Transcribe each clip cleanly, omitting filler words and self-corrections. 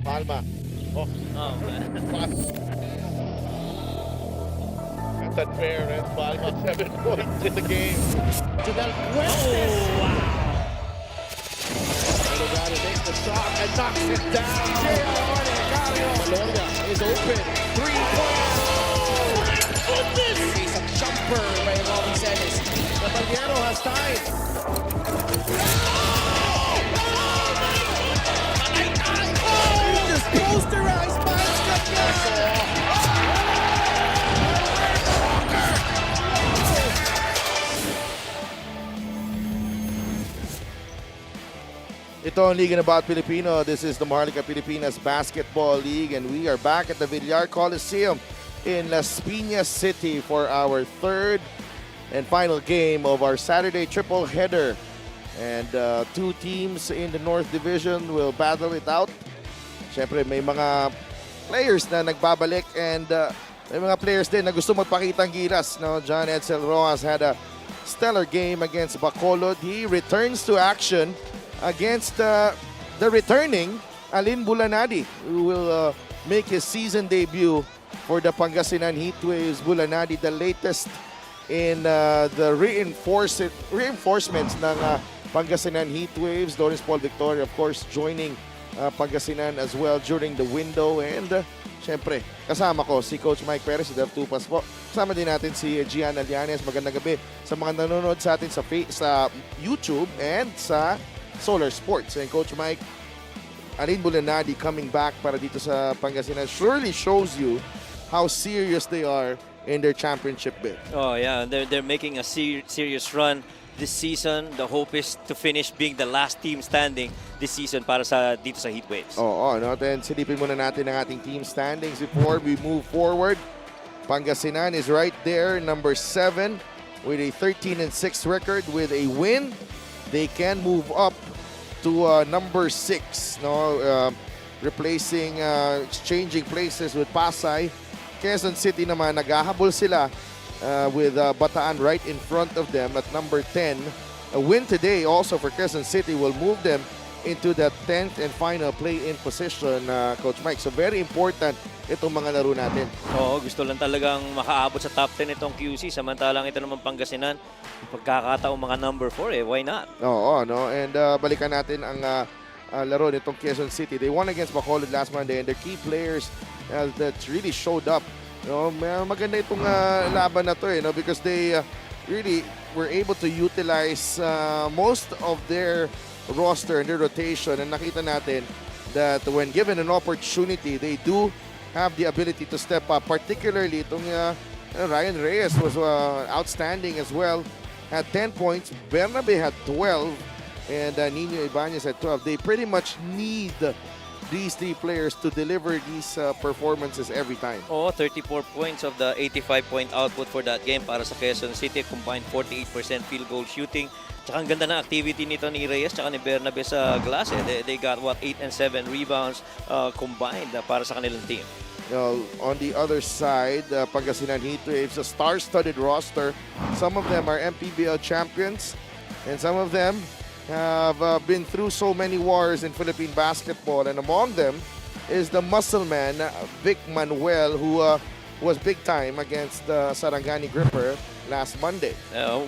Palma. Oh, Oh, man. that's unfair. And Palma 7 points in the game. Janelle Fuentes. Oh, wow. Delgado takes the shot and knocks it down. Maloria is open. 3-point. Oh my goodness! He's a jumper by Robin Celis. Caballero has time. Oh, just posterized by Ito ang Liga ng Bawat Pilipino. This is the Maharlika Pilipinas Basketball League, and we are back at the Villar Coliseum in Las Piñas City for our third and final game of our Saturday triple header. And two teams in the North Division will battle it out. Siyempre, may mga players na nagbabalik, and may mga players din na gusto magpakita ng gilas. No? John Edsel Rojas had a stellar game against Bacolod. He returns to action against the returning Alin Bulanadi, who will make his season debut for the Pangasinan Heatwaves. Bulanadi, the latest in the reinforcements ng Pangasinan Heatwaves. Lawrence Paul Victoria, of course, joining Pangasinan as well during the window. And syempre, kasama ko si Coach Mike Perez, si Dev Tupas po. Kasama din natin si Gian Alianes. Magandang gabi sa mga nanonood sa atin sa YouTube and sa Solar Sports. And Coach Mike, Alin Bulanadi coming back para dito sa Pangasinan surely shows you how serious they are in their championship bid. Oh, yeah. They're making a serious run this season. The hope is to finish being the last team standing this season para dito sa Heatwaves. Oo, no? Then silipin muna natin ang ating team standings before we move forward. Pangasinan is right there, number 7, with a 13-6 record. With a win, they can move up to number 6, no? Exchanging places with Pasay. Quezon City naman, naghahabol sila with Bataan right in front of them at number 10. A win today also for Quezon City will move them into the 10th and final play-in position, Coach Mike. So very important itong mga laro natin. Oo, gusto lang talagang makaabot sa top 10 itong QC. Samantalang ito naman Pangasinan, pagkakataong mga number 4, why not? Oo, no? And balikan natin ang laro nitong Quezon City. They won against Bacolod last Monday, and their key players that really showed up. No, maganda itong laban na to, no? Because they really were able to utilize most of their roster and their rotation. And nakita natin that when given an opportunity, they do have the ability to step up. Particularly itong Ryan Reyes was outstanding as well. Had 10 points. Bernabe had 12. And Nino Ibanez had 12. They pretty much need these three players to deliver these performances every time. Oo, 34 points of the 85-point output for that game para sa Quezon City. Combined 48% field goal shooting. Tsaka ang ganda ng activity nito ni Reyes tsaka ni Bernabe sa glass. They got 8 and 7 rebounds combined para sa kanilang team. On the other side, Pangasinan Heatwaves, a star-studded roster. Some of them are MPBL champions, and some of them have been through so many wars in Philippine basketball. And among them is the muscle man, Vic Manuel, who was big time against the Sarangani Gripper last Monday.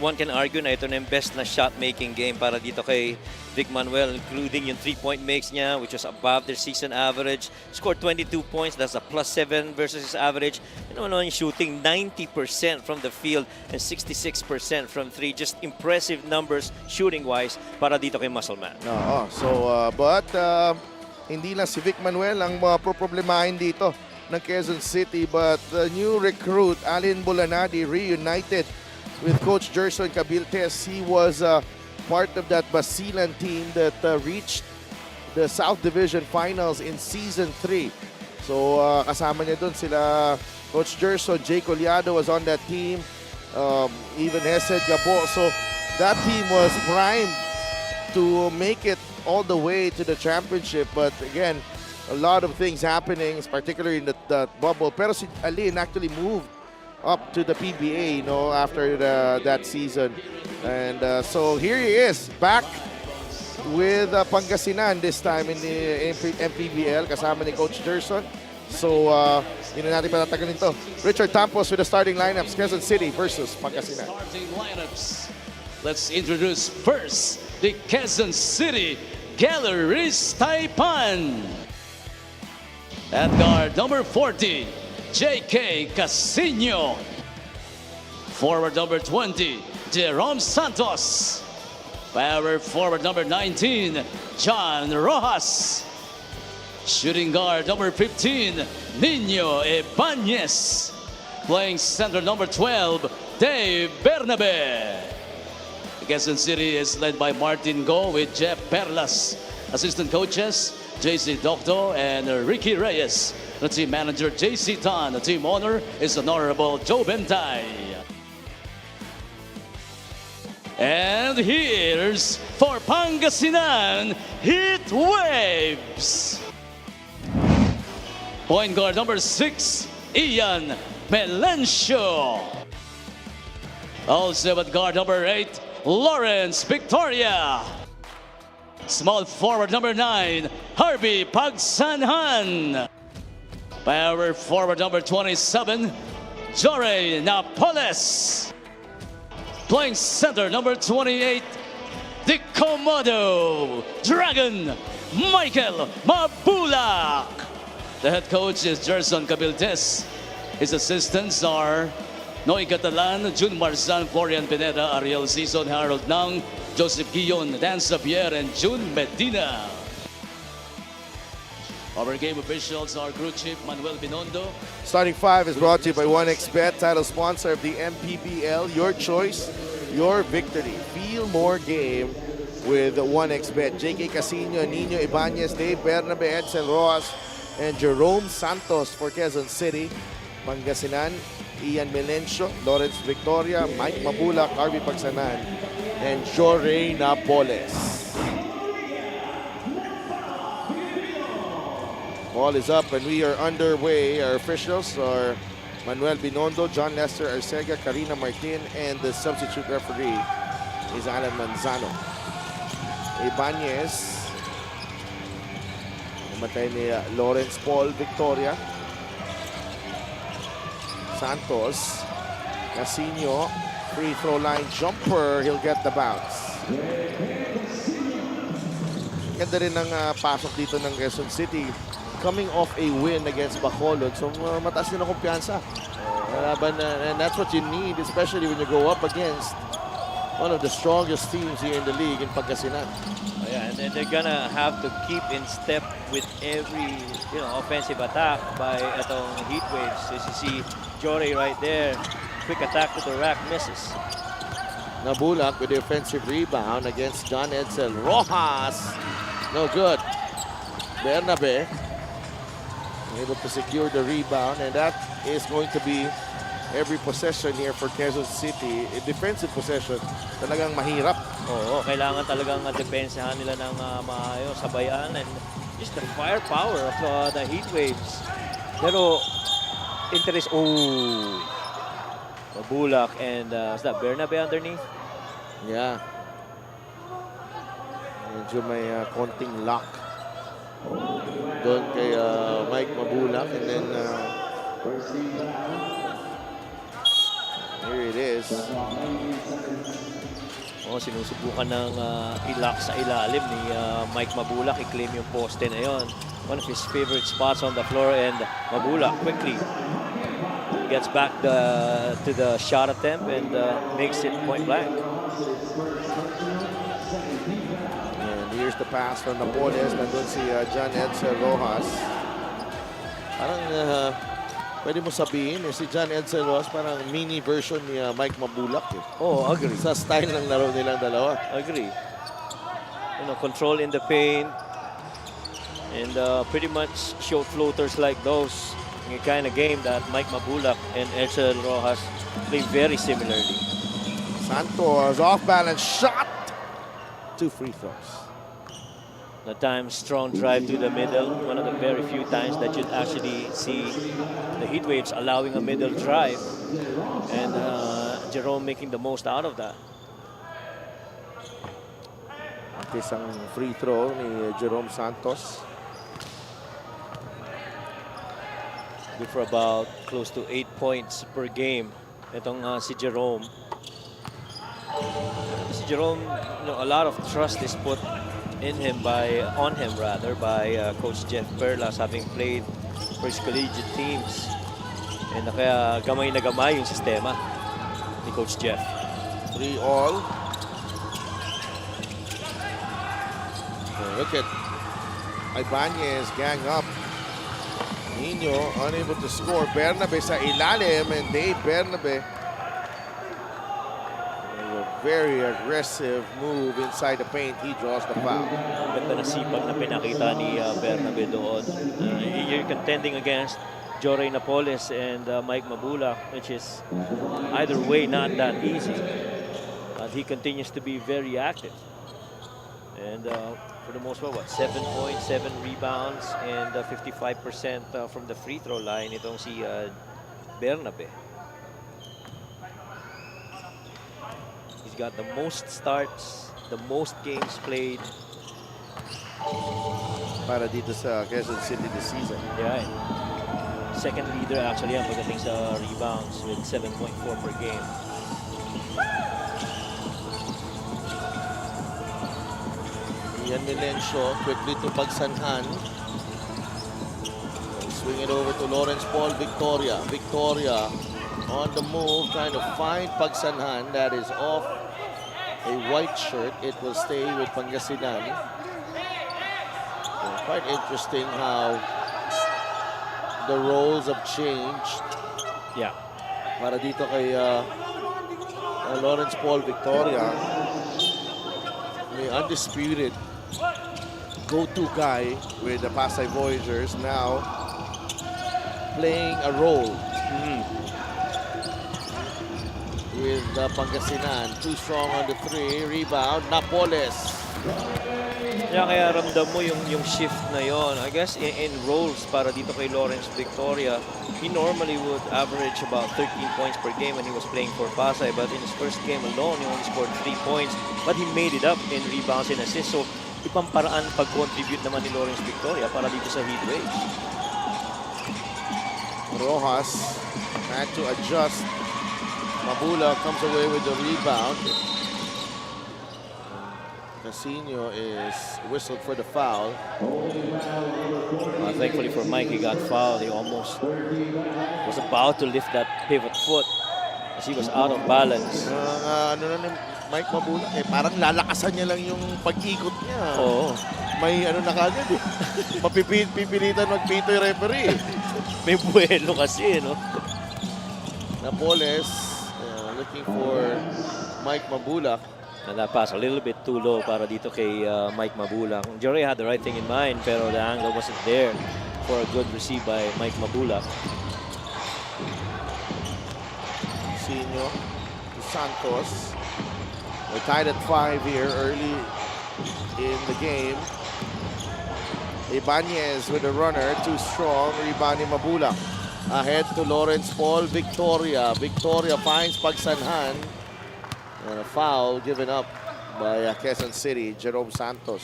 One can argue na ito na yung best na shot-making game para dito kay Vic Manuel, including yung 3-point makes niya, which was above their season average. Scored 22 points, that's a +7 versus his average. Yung shooting 90% from the field and 66% from 3. Just impressive numbers shooting-wise para dito kay Muscleman. But hindi lang si Vic Manuel ang problemahin dito ng Quezon City, but the new recruit, Alin Bulanadi, reunited with Coach Gerson Cabiltes. He was part of that Basilan team that reached the South Division Finals in Season 3. So kasama niya doon sila Coach Gerson, Jay Collado was on that team, even Hesed Gabo. So that team was primed to make it all the way to the championship, but again, a lot of things happening, particularly in the bubble. Pero si Alin actually moved up to the PBA, after that season. And so here he is, back with Pangasinan this time in the MPBL kasama ni Coach Gerson. So, yun na natin patatagalin to. Richard Tampos with the starting lineups, Quezon City versus Pangasinan. Starting lineups. Let's introduce first the Quezon City Galleries Taipan. At guard number 40, J.K. Casino. Forward number 20, Jerome Santos. Power forward number 19, John Rojas. Shooting guard number 15, Nino Ibanez. Playing center number 12, Dave Bernabe. Quezon City is led by Martin Go with Jeff Perlas. Assistant coaches, JC Docto and Ricky Reyes. The team manager, JC Tan. The team owner is Honorable Joe Bentay. And here's for Pangasinan, Heatwaves. Point guard number 6, Ian Melencio. Also at guard number 8, Lawrence Victoria. Small forward number 9, Harvey Pagsanhan. Power forward number 27, Jorey Napoles. Playing center number 28, the Komodo Dragon, Michael Mabulak. The head coach is Gerson Cabildes. His assistants are Noy Catalan, Jun Marzan, Florian Pineda, Ariel Sison, Harold Nang, Joseph Guillon, Dan Xavier, and Jun Medina. Our game officials are crew chief Manuel Binondo. Starting five is brought to you by 1xBet, title sponsor of the MPBL. Your choice, your victory. Feel more game with 1xBet. JK Casino, Nino Ibanez, Dave Bernabe, Edsel Rojas, and Jerome Santos for Quezon City. Pangasinan, Ian Melencio, Lawrence Victoria, Mike Mabulak, Harvey Pagsanan, and Jorey Napoles. Ball is up and we are underway. Our officials are Manuel Binondo, John Lester Arcega, Karina Martin, and the substitute referee is Alan Manzano. Ibanez, namatay ni Lawrence Paul Victoria. Santos, Casino, free throw line jumper, he'll get the bounce. Ganda rin ng pasok dito ng Quezon City. Coming off a win against Bacolod, so mataas din ang kumpiyansa. And that's what you need, especially when you go up against one of the strongest teams here in the league in Pangasinan. Yeah, and then they're gonna have to keep in step with every offensive attack by itong Heatwaves. As you see, Jorey right there, quick attack to the rack, misses. Nabulak with the offensive rebound against John Edsel Rojas. No good. Bernabe able to secure the rebound, and that is going to be every possession here for Quezon City. A defensive possession, talagang mahirap. Oo, kailangan talagang depensahan nila ng maayos, sabayan, and just the firepower of the Heatwaves. Pero, interest, Mabulak and is that Bernabe underneath? Yeah. Medyo may konting lock doon kay Mike Mabulak, and then here it is. Sinusubukan ng ilak sa ilalim ni Mike Mabulak. I-claim yung poste na yon. One of his favorite spots on the floor, and Mabulak quickly gets back to the shot attempt and makes it point blank. Here's the pass from Napoles. Nandun si John Edsel Rojas. Parang pwede mo sabihin, si John Edsel Rojas parang mini version ni Mike Mabulak. Oh, agree. Sa style ng laro nilang dalawa. Agree. Control in the paint and pretty much short floaters like those. The kind of game that Mike Mabulak and Edsel Rojas play very similarly. Santos off balance shot. 2 free throws. The time strong drive to the middle. One of the very few times that you'd actually see the Heatwaves allowing a middle drive, and Jerome making the most out of that. At isang free throw ni Jerome Santos. Good for about close to 8 points per game. Itong si Jerome. Si Jerome, a lot of trust is put on him by Coach Jeff Perlas, having played for his collegiate teams. And kaya gamay na gamay yung sistema ni Coach Jeff. 3 all. Look at Ibanez gang up. Nino unable to score. Bernabe sa ilalim, and Dave Bernabe. A very aggressive move inside the paint. He draws the foul. Ganda na sipag na pinakita ni Bernabe doon. You're contending against Joray Napoles and Mike Mabula, which is either way not that easy. But he continues to be very active. And for the most part, 7 points, 7 rebounds, and 55% from the free throw line itong si Bernabe. He's got the most starts, the most games played. Para dito sa Quezon City this season. Yeah. Second leader actually ang pagdating sa rebounds with 7.4 per game. Ian Milencio quickly to Pagsanhan. Swing it over to Lawrence Paul Victoria. Victoria on the move, trying to find Pagsanhan. That is off a white shirt. It will stay with Pangasinan. So quite interesting how the roles have changed. Yeah. Para dito kay Lawrence Paul Victoria, the undisputed go-to guy with the Pasay Voyagers, now playing a role with Pangasinan. Too strong on the 3. Rebound, Napoles. Yeah, kaya ramdam mo yung shift na yon. I guess in roles para dito kay Lawrence Victoria, he normally would average about 13 points per game when he was playing for Pasay. But in his first game alone, he only scored 3 points. But he made it up in rebounds and assists. So, ibang paraan pag-contribute naman ni Lawrence Victoria para dito sa Heatwaves. Rojas had to adjust. Mabula comes away with the rebound. Casino is whistled for the foul. Thankfully for Mike, he got fouled. He almost was about to lift that pivot foot as he was out of balance. Ano na ni Mike Mabula, parang lalakasan niya lang yung pag-ikot niya. Oo. May ano na kagad eh. Pipilitan magpito yung referee. May buwelo kasi, no? Napoles looking for Mike Mabula. And that pass a little bit too low para dito kay Mike Mabula. Jory had the right thing in mind, pero the angle wasn't there for a good receive by Mike Mabula. Sino Santos. We're tied at 5 here early in the game. Ibanez with a runner, too strong. Rebound ni Mabula. Ahead to Lawrence Paul Victoria. Victoria finds Pagsanhan. And a foul given up by Quezon City, Jerome Santos.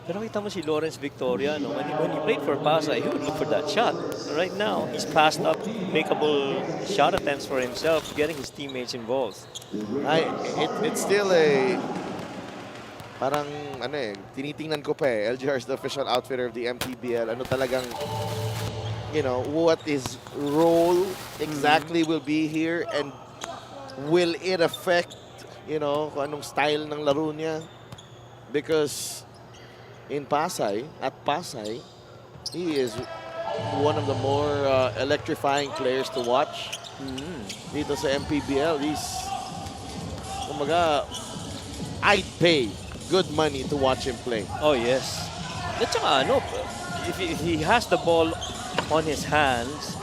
Pero kita mo si Lawrence Victoria, no? When he played for Pasay, he would look for that shot. Right now, he's passed up makeable shot attempts for himself, getting his teammates involved. It's still a parang ano eh, tinitingnan ko pa eh. LGR is the official outfitter of the MPBL. Ano talagang, you know, what his role exactly will be here, and will it affect, you know, kung anong style ng laro niya? Because in Pasay, he is one of the more electrifying players to watch. Dito sa MPBL, he's, kumaga, I'd pay good money to watch him play. Oh, yes. At saka ano, if he has the ball on his hands,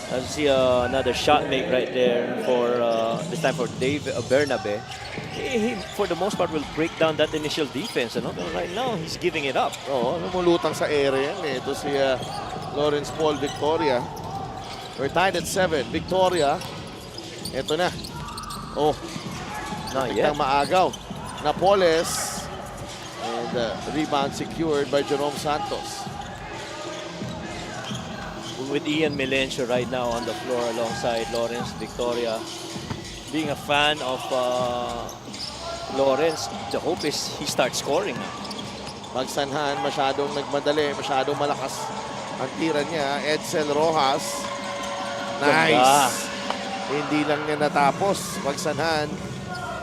I see another shot make right there for this time for Dave Bernabe. He, for the most part, will break down that initial defense. Ano? But right now, he's giving it up. Oo, lumulutang sa area yan eh. Ito si Lawrence Paul Victoria. We're tied at 7. Victoria. Ito na. Oh, Not yet. maagaw. Napoles. the rebound secured by Jerome Santos. With Ian Melencio right now on the floor alongside Lawrence Victoria. Being a fan of Lawrence, the hope is he starts scoring now. Pagsanhan, masyadong nagmadali, masyadong malakas ang tira niya. Edsel Rojas. Nice. Ganda. Hindi lang niya natapos. Pagsanhan,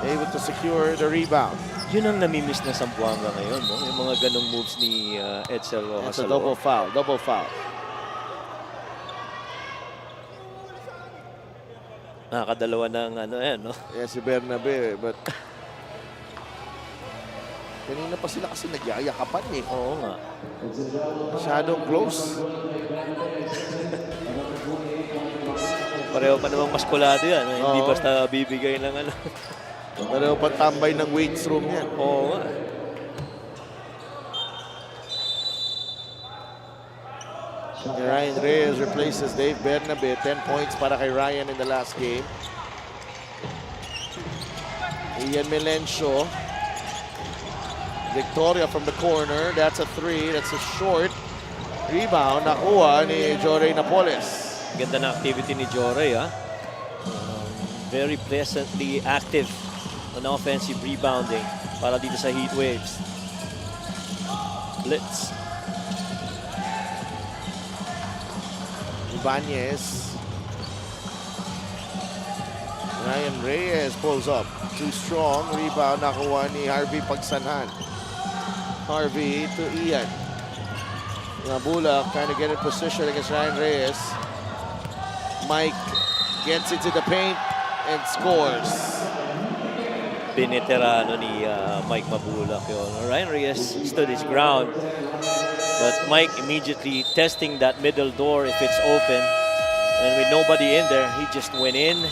able to secure the rebound. Yun ang namimiss na Zamboanga ngayon, no? Yung mga ganong moves ni Edsel Rojas. It's a double foul, double foul. Nakakadalawa ng no? Yes, si Bernabe, but kanina pa sila kasi nagyayakapan eh. Oo nga. Masyadong close. Pareho pa namang maskulado yan. Hindi Oo. basta bibigay ng Pareho pa tambay ng weights room yan. Oo nga. Ryan Reyes replaces Dave Bernabe. 10 points para kay Ryan in the last game. Ian Melencio. Victoria from the corner. That's a three. That's a short. Rebound. Nakuha ni Jorey Napoles. Ganda na activity ni Jorey, ha? Very pleasantly active on offensive rebounding para dito sa Heatwaves. Blitz. Ibanez. Ryan Reyes pulls up. Too strong. Rebound. Nakuha ni Harvey Pagsanhan. Harvey to Ian. Bulak trying to get in position against Ryan Reyes. Mike gets into the paint and scores. Pineterano ni Mike Mabulak yun. Ryan Reyes stood his ground. But Mike immediately testing that middle door if it's open. And with nobody in there, he just went in,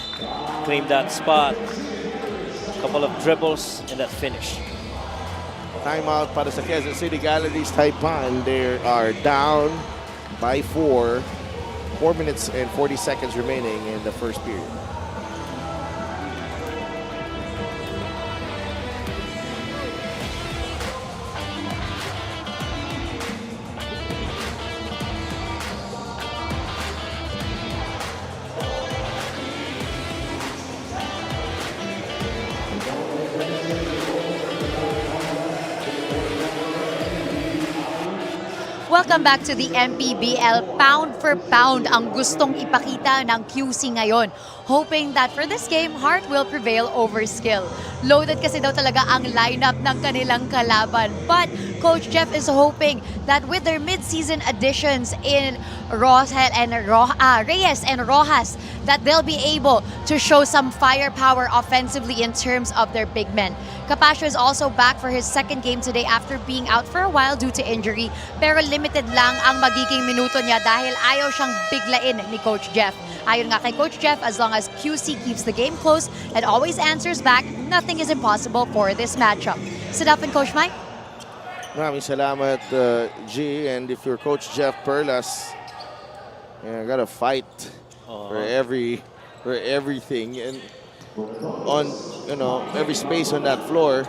claimed that spot. A couple of dribbles and that finish. Timeout para sa Quezon City Galleries Taipan. They are down by 4. 4 minutes and 40 seconds remaining in the first period. Welcome back to the MPBL. Pound for pound ang gustong ipakita ng QC ngayon. Hoping that for this game, heart will prevail over skill. Loaded kasi daw talaga ang lineup ng kanilang kalaban. But Coach Jeff is hoping that with their mid-season additions in Reyes and Rojas, that they'll be able to show some firepower offensively in terms of their big men. Capascio is also back for his second game today after being out for a while due to injury. Pero limited lang ang magiging minuto niya dahil ayaw siyang biglain ni Coach Jeff. Ayon nga kay Coach Jeff, as long as QC keeps the game close and always answers back, nothing is impossible for this matchup. Sit up and Coach Mike. Maraming salamat, G. And if you're Coach Jeff Perlas, gotta fight for everything and on every space on that floor.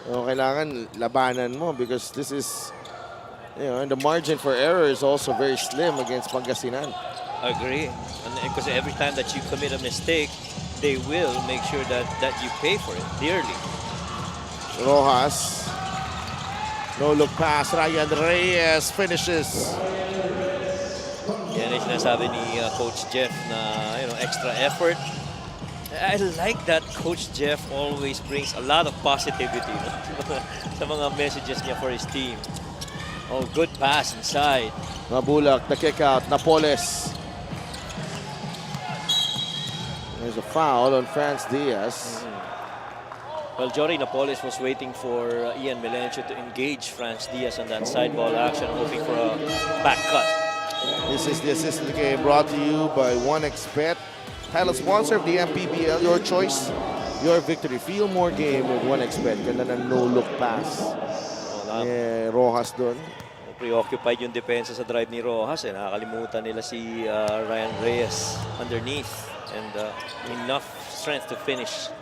Kailangan labanan mo because this is and the margin for error is also very slim against Pangasinan. Agree. And because every time that you commit a mistake, they will make sure that you pay for it dearly. Rojas. No look pass. Ryan Reyes finishes. Yan yung sinasabi ni Coach Jeff na extra effort. I like that Coach Jeff always brings a lot of positivity sa mga messages niya for his team. Oh, good pass inside. Mabulak, the kick out. Napoles. There's a foul on France Diaz. Well, Jorey Napoles was waiting for Ian Melencio to engage France Diaz on that side ball action, hoping for a back cut. This is the assist of the game brought to you by 1xBet. Title sponsor of the MPBL. Your choice, your victory. Feel more game with 1xBet. Ganda ng no-look pass. Rojas doon. Preoccupied yung depensa sa drive ni Rojas. Nakakalimutan nila si Ryan Reyes underneath. And enough strength to finish.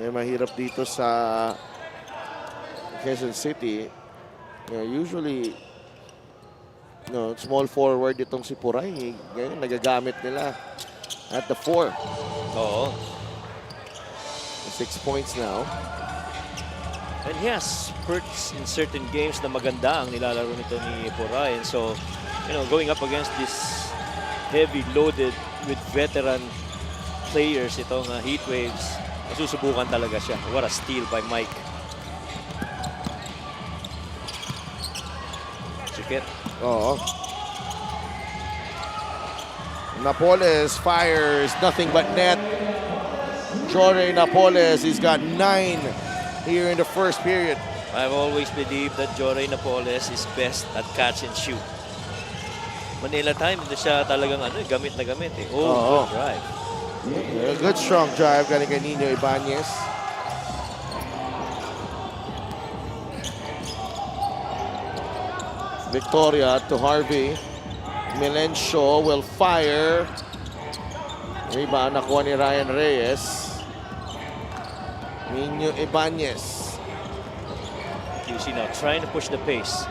Mahirap dito sa Quezon City, usually small forward itong si Puray. Ngayon, nagagamit nila at the 4. Oo. 6 points now. And he has spurts in certain games na maganda ang nilalaro nito ni Puray. And so, going up against this heavy loaded with veteran players, itong Heatwaves, masusubukan talaga siya. What a steal by Mike. Sikit. Oo. Napoles fires, nothing but net. Jorge Napoles, he's got 9 here in the first period. I've always believed that Jorge Napoles is best at catch and shoot. Manila time, hindi siya talagang gamit na gamit eh. Oo. Good drive. Good strong drive galing kay Nino Ibanez. Victoria to Harvey. Melencio will fire. Rebound nakuha ni Ryan Reyes. Nino Ibanez. You see now, trying to push the pace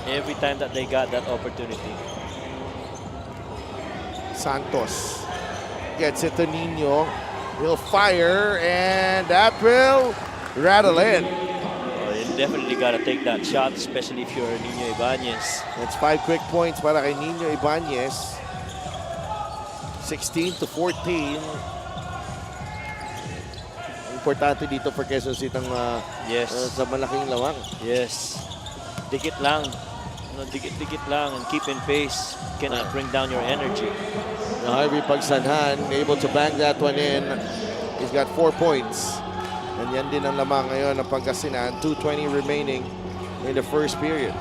every time that they got that opportunity. Santos gets it to Nino. He'll fire, and that will rattle in. You definitely got to take that shot, especially if you're Nino Ibanez. It's 5 quick points para kay Nino Ibanez. 16-14. Importante dito for Quezon City Yes. sa malaking lawang. Yes. Dikit lang. Dikit lang and keep in pace. Cannot bring down your energy. Harvey Pagsanhan able to bang that one in. He's got 4 points. And yan din ang lamang ngayon ng Pangasinan. 2:20 remaining in the first period.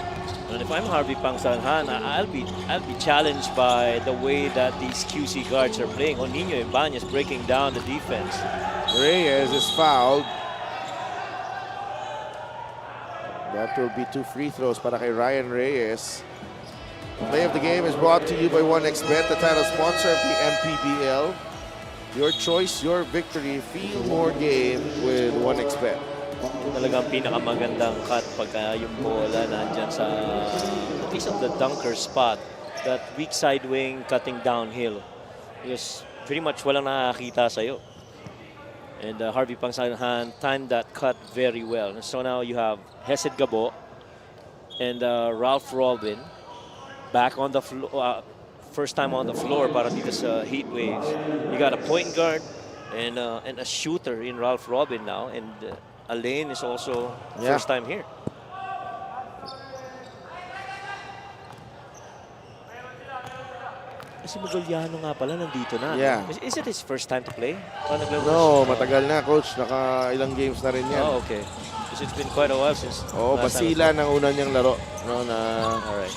And if I'm Harvey Pangsanhan, I'll be challenged by the way that these QC guards are playing. Nino Ibanez breaking down the defense. Reyes is fouled. That will be 2 free throws para kay Ryan Reyes. The play of the game is brought to you by 1xBet, the title sponsor of the MPBL. Your choice, your victory. Feel more game with 1xBet. Talagang pinakamagandang cut pagka yung bola nandyan sa at least on the dunker spot. That weak side wing cutting downhill. Because pretty much walang nakakita sa'yo. And Harvey Pangsanhan timed that cut very well. And so now you have Hesed Gabo and Ralph Robin back on the floor. First time on the floor para dito sa Heatwaves. You got a point guard and a shooter in Ralph Robin now. And Alain is also first time here. Si Magoliano nga pala nandito na. Yeah. Is it his first time to play? No, matagal na, coach. Naka ilang games na rin yan. Oh, okay. Because it's been quite a while since... Basilan ang una niyang laro. No, Alright.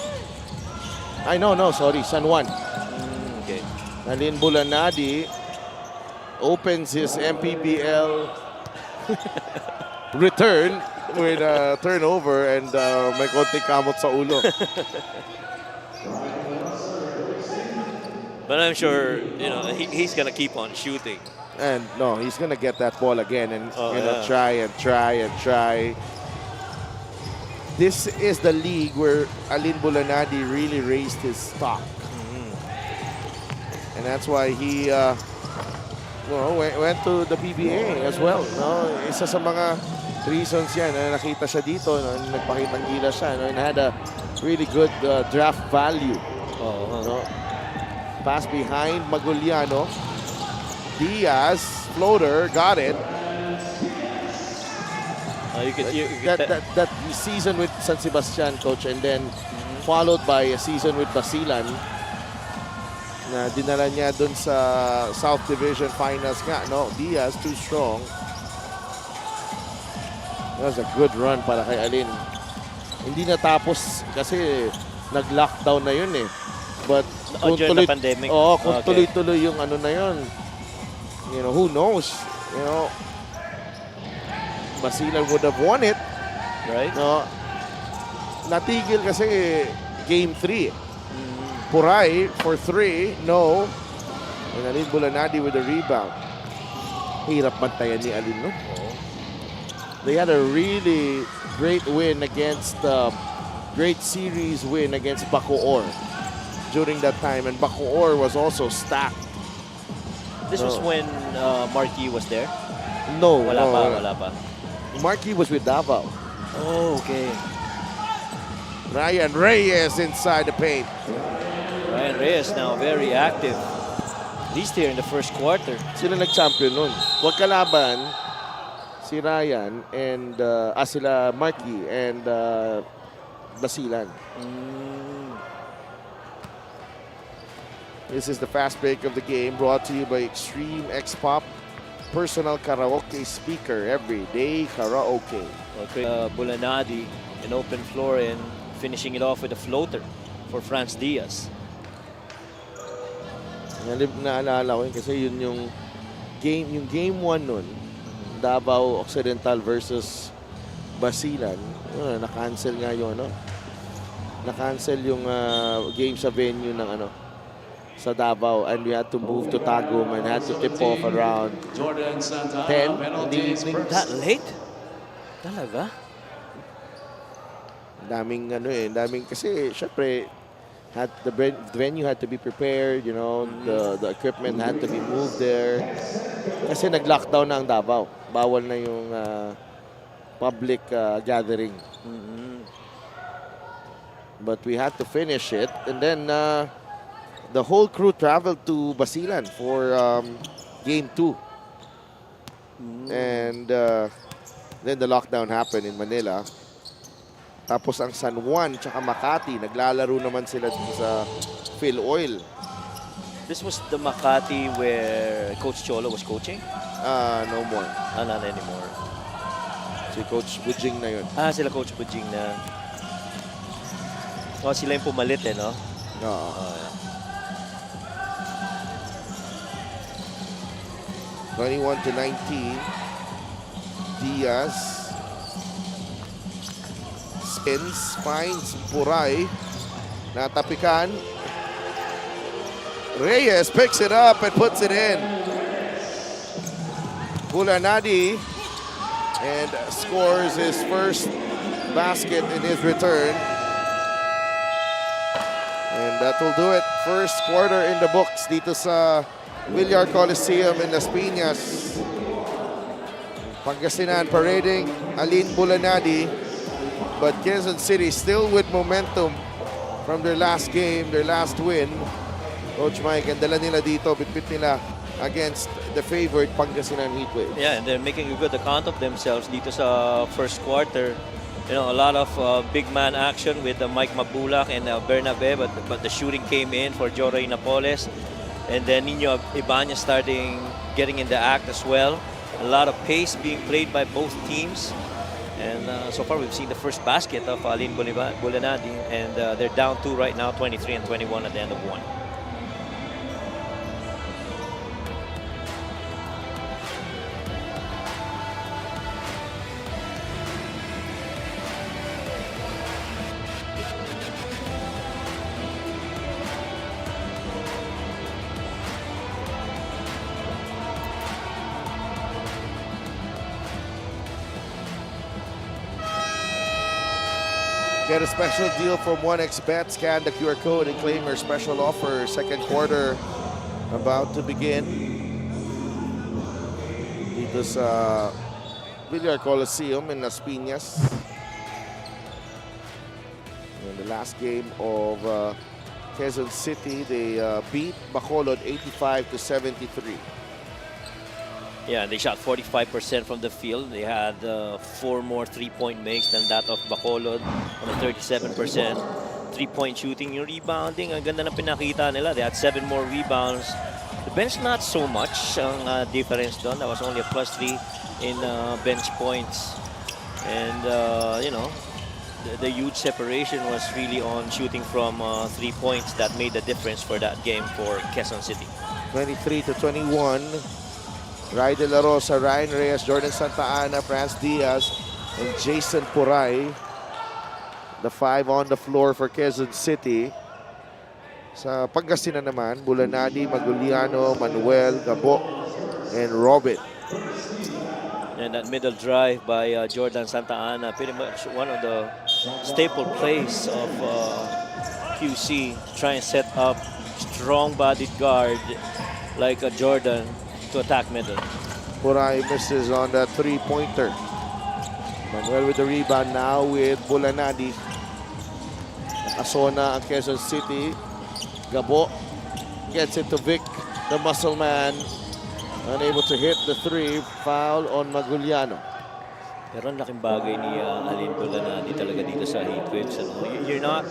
Ay, no, sorry. San Juan. Okay. Alin Bulanadi opens his MPBL return with a turnover and may konting kamot sa ulo. But I'm sure, he's gonna keep on shooting. And no, he's gonna get that ball again and try. This is the league where Alin Bulanadi really raised his stock. And that's why he went to the PBA as well. No? Isa sa mga reasons yan na nakita siya dito, nagpakitang gila siya, and had a really good draft value. No? Pass behind Magoliano. Diaz, floater, got it. That season with San Sebastian, coach, and then followed by a season with Basilan na dinala niya dun sa South Division Finals nga. No, Diaz too strong. That was a good run para kay Alin. Hindi natapos kasi nag-lockdown na yun eh. But kung tuloy-tuloy yung na yun, who knows? Basilan would have won it. Right? No, natigil kasi game 3. Puray for 3, no. And Alin Bulanadi with a rebound. Hirap bantayan ni Alin, no? They had a really great win against, great series win against Bacoor during that time. And Bacoor was also stacked. This was when Marquis was there? No, Wala no, pa, wala pa. Marquis was with Davao. Oh, okay. Ryan Reyes inside the paint. Ryan Reyes now very active. At least here in the first quarter. Sila nag-champion nun. Huwag kalaban si Ryan and sila Marquis and Basilan. This is the fast break of the game, brought to you by Extreme X Pop, personal karaoke speaker every day karaoke. Okay. Bulanadi, an open floor and finishing it off with a floater for France Diaz. Naalala ko yun kasi yun yung game 1 nun, Davao Occidental versus Basilan. Na-cancel nga yun, no? Na-cancel yung game sa venue ng sa Davao, and we had to move to Tagum and had to tip off around 10 in the evening. That late? Talaga? Daming kasi syempre the venue had to be prepared, you know, the equipment had to be moved there. Kasi nag-lockdown na ang Davao. Bawal na yung public gathering. But we had to finish it, and then the whole crew traveled to Basilan for game 2. And then the lockdown happened in Manila. Tapos ang San Juan tsaka Makati, naglalaro naman sila dito sa Phil Oil. This was the Makati where Coach Cholo was coaching? No more. Not anymore. Si Coach Bujing na yun. Sila Coach Bujing na. Sila yung pumalit no? Oo. 21-19. Diaz spins, finds Puray. Natapikan. Reyes picks it up and puts it in. Bulanadi and scores his first basket in his return. And that will do it. First quarter in the books dito sa Villar Coliseum in Las Piñas. Pangasinan parading Aline Bulanadi, but Quezon City still with momentum from their last game, their last win. Coach Mike, ang dala nila dito, bitbit nila against the favorite Pangasinan Heatwaves. Yeah, and they're making a good account of themselves dito sa first quarter. You know, a lot of big man action with Mike Mabulak and Bernabe, but the shooting came in for Joray Napoles. And then Nino Ibanez getting in the act as well. A lot of pace being played by both teams. And so far we've seen the first basket of Aline Bulanadi. And they're down 2 right now, 23 and 21 at the end of 1. Get a special deal from 1xBet. Scan the QR code and claim your special offer. Second quarter about to begin. Dito sa Villar Coliseum in Las Piñas. In the last game of Quezon City, they beat Bacolod 85-73. Yeah, they shot 45% from the field. They had 4 more three-point makes than that of Bacolod on a 37% three-point shooting. Yung rebounding, ang ganda ng pinakita nila. They had 7 more rebounds. The bench, not so much ang difference doon. That was only a +3 in bench points. And, you know, the huge separation was really on shooting from 3 points that made the difference for that game for Quezon City. 23-21. Ray De La Rosa, Ryan Reyes, Jordan Santa Ana, France Diaz, and Jason Puray. The 5 on the floor for Quezon City. Sa Pangasinan naman, Bulanadi, Maguliano, Manuel, Gabo, and Robin. And that middle drive by Jordan Santa Ana, pretty much one of the staple plays of QC, to try and set up strong-bodied guard like Jordan to attack middle. Puray misses on the three-pointer. Manuel with the rebound now with Bulanadi. Asona ang Quezon City. Gabo gets it to Vic, the muscle man. Unable to hit the three. Foul on Maguliano. Pero ang laking bagay ni Alin Bulanadi talaga dito sa Heatwaves. Ano? You're not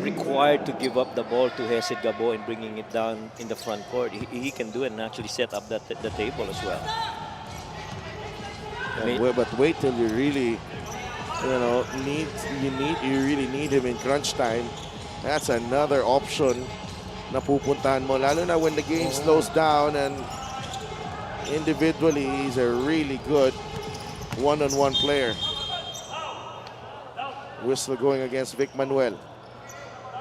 required to give up the ball to Hesed Gabo and bringing it down in the front court. He can do it and actually set up the table as well. But wait till you really, you really need him in crunch time. That's another option na pupuntahan mo. Lalo na when the game slows down, and individually he's a really good one-on-one player. Whistle going against Vic Manuel.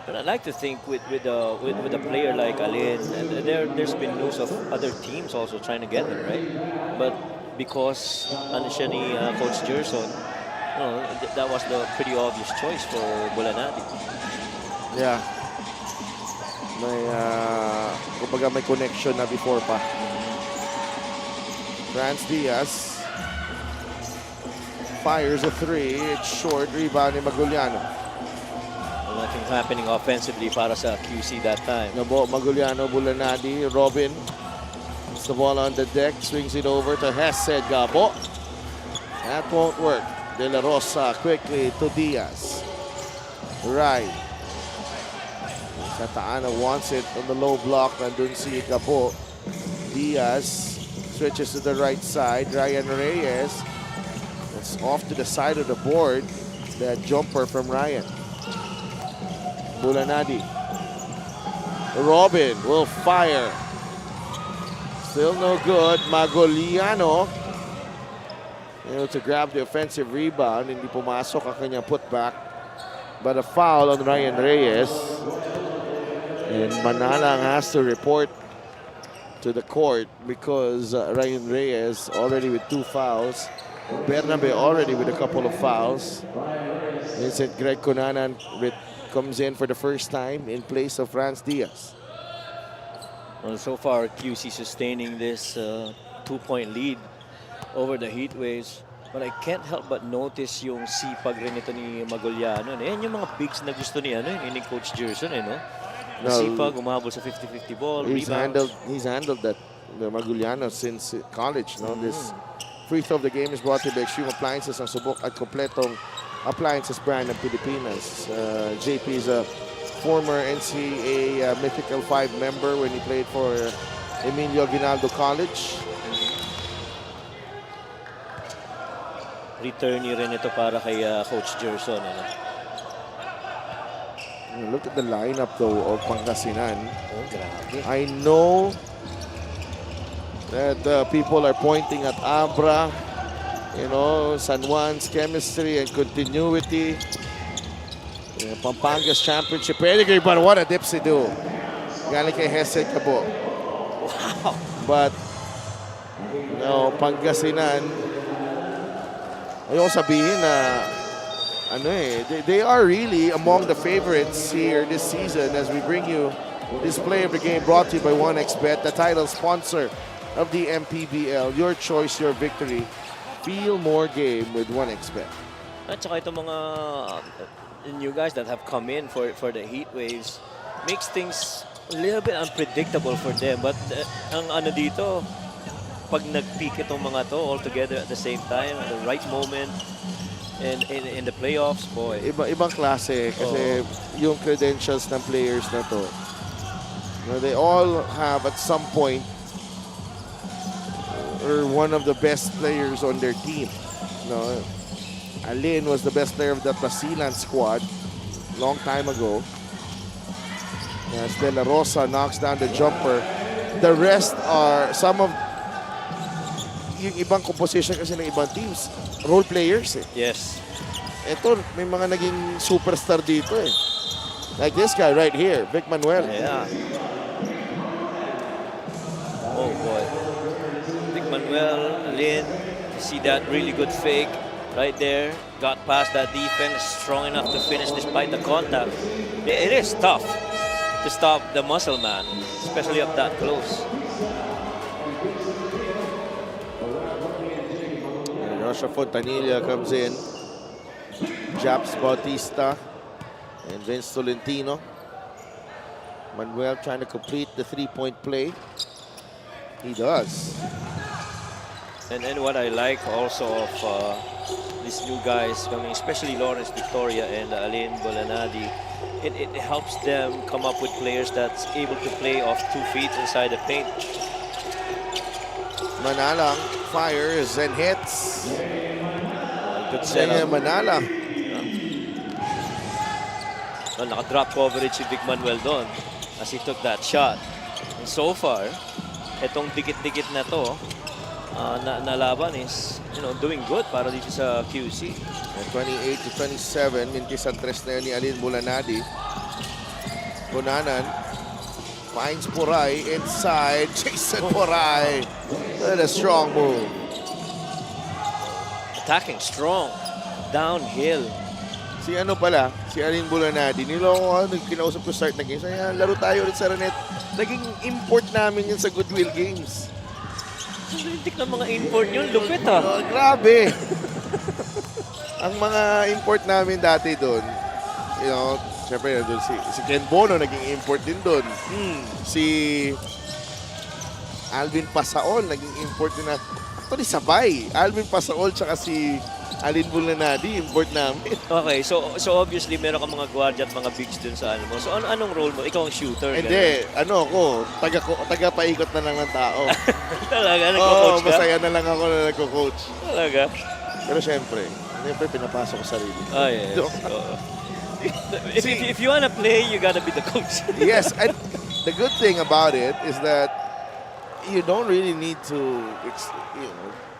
But I like to think with a player like Alin, and there's been news of other teams also trying to get him, right? But because ano siya ni Coach Gerson, that was the pretty obvious choice for Bulanadi. Yeah. Kumbaga may connection na before pa. Franz Diaz fires a three. It's short. Rebound ni Maguliano. Nothing happening offensively para sa QC that time. Nabo Maguliano, Bulanadi, Robin. Puts the ball on the deck. Swings it over to Hesed Gabo. That won't work. De La Rosa quickly to Diaz. Right. Santa Ana wants it on the low block. Nandun si Gabo. Diaz switches to the right side. Ryan Reyes. It's off to the side of the board. That jumper from Ryan. Bulanadi. Robin will fire. Still no good. Maguliano able to grab the offensive rebound. Hindi pumasok ang kanyang putback. But a foul on Ryan Reyes. And Manalang has to report to the court because Ryan Reyes already with 2 fouls. Bernabe already with a couple of fouls. Vincent Greg Cunanan comes in for the first time in place of Franz Diaz. Well, so far QC sustaining this 2-point lead over the Heatwaves. But I can't help but notice yung sipag rin ito ni Maguliano. Yan yung mga bigs na gusto ni Coach Gerson, no? No, sipag, umabol sa 50-50 ball, he's rebounds. handled that, the Maguliano, since college. No, this free throw of the game is brought to you by Extreme Appliances ang subok at kompletong appliances brand ng Pilipinas. JP is a former NCAA Mythical 5 member when he played for Emilio Aguinaldo College. Returnee rin ito para kay Coach Gerson. Look at the lineup though of Pangasinan. Oh, grabe. I know that people are pointing at Abra, San Juan's chemistry and continuity. Pampanga's championship pedigree, but what a dipsy do. Galing kay Hesed Gabo. Wow. But, Pangasinan, ayoko sabihin na, they are really among the favorites here this season as we bring you this play of the game brought to you by 1xBet, the title sponsor of the MPBL. Your choice, your victory. Feel more game with 1xBet. At saka itong mga new guys that have come in for the Heatwaves makes things a little bit unpredictable for them. But ang dito, pag nag-peak itong mga to all together at the same time, at the right moment, and in the playoffs, boy. Ibang klase kasi yung credentials ng players na to. They all have at some point or one of the best players on their team. Alin was the best player of the Basilan squad long time ago. As De La Rosa knocks down the jumper. The rest are some of yung ibang composition kasi ng ibang teams. Role players Yes. Ito, may mga naging superstar dito Like this guy right here, Vic Manuel. Yeah. Oh boy. Vic Manuel Manuel, Lin, you see that really good fake right there. Got past that defense, strong enough to finish despite the contact. It is tough to stop the muscle man, especially up that close. And Russia Fontanilla comes in. Japs Bautista and Vince Tolentino. Manuel trying to complete the three-point play. He does. And what I like also of these new guys coming, especially Lawrence Victoria and Alin Bulanadi, it helps them come up with players that's able to play off 2 feet inside the paint. Manalang fires and hits. Good Kaya setup. Manala. Well, naka-drop coverage si Vic Manuel doon as he took that shot. And so far, itong dikit-dikit na to na laban is, doing good para dito sa QC. 28-27, mintis ang tres na yun ni Alin Bulanadi. Bunanan finds Puray inside. Jason Puray. What a strong move. Attacking strong, downhill. Si si Alin Bulanadi, niloko ko, kinausap ko start na game. Sabi, laro tayo ulit sa Ranet. Naging import namin yun sa Goodwill Games. Lintik ng mga import yun, lupit ha. Oh, grabe. Ang mga import namin dati doon, syempre doon si Ken Bono naging import din doon. Si Alvin Pasaol naging import din na. Actually sabay, Alvin Pasaol tsaka si Alin Bulanadi, import namin. Okay, so obviously meron ka mga guardia at mga bigs dun sa mo. So anong role mo? Ikaw ang shooter? Hindi, ako, taga-paikot na lang ng tao. Talaga? Nagko-coach ka? Masaya na lang ako na nagko-coach. Talaga? Pero syempre pinapasok ko sarili. Oh, yes. If you wanna play, you gotta be the coach. Yes, and the good thing about it is that you don't really need to,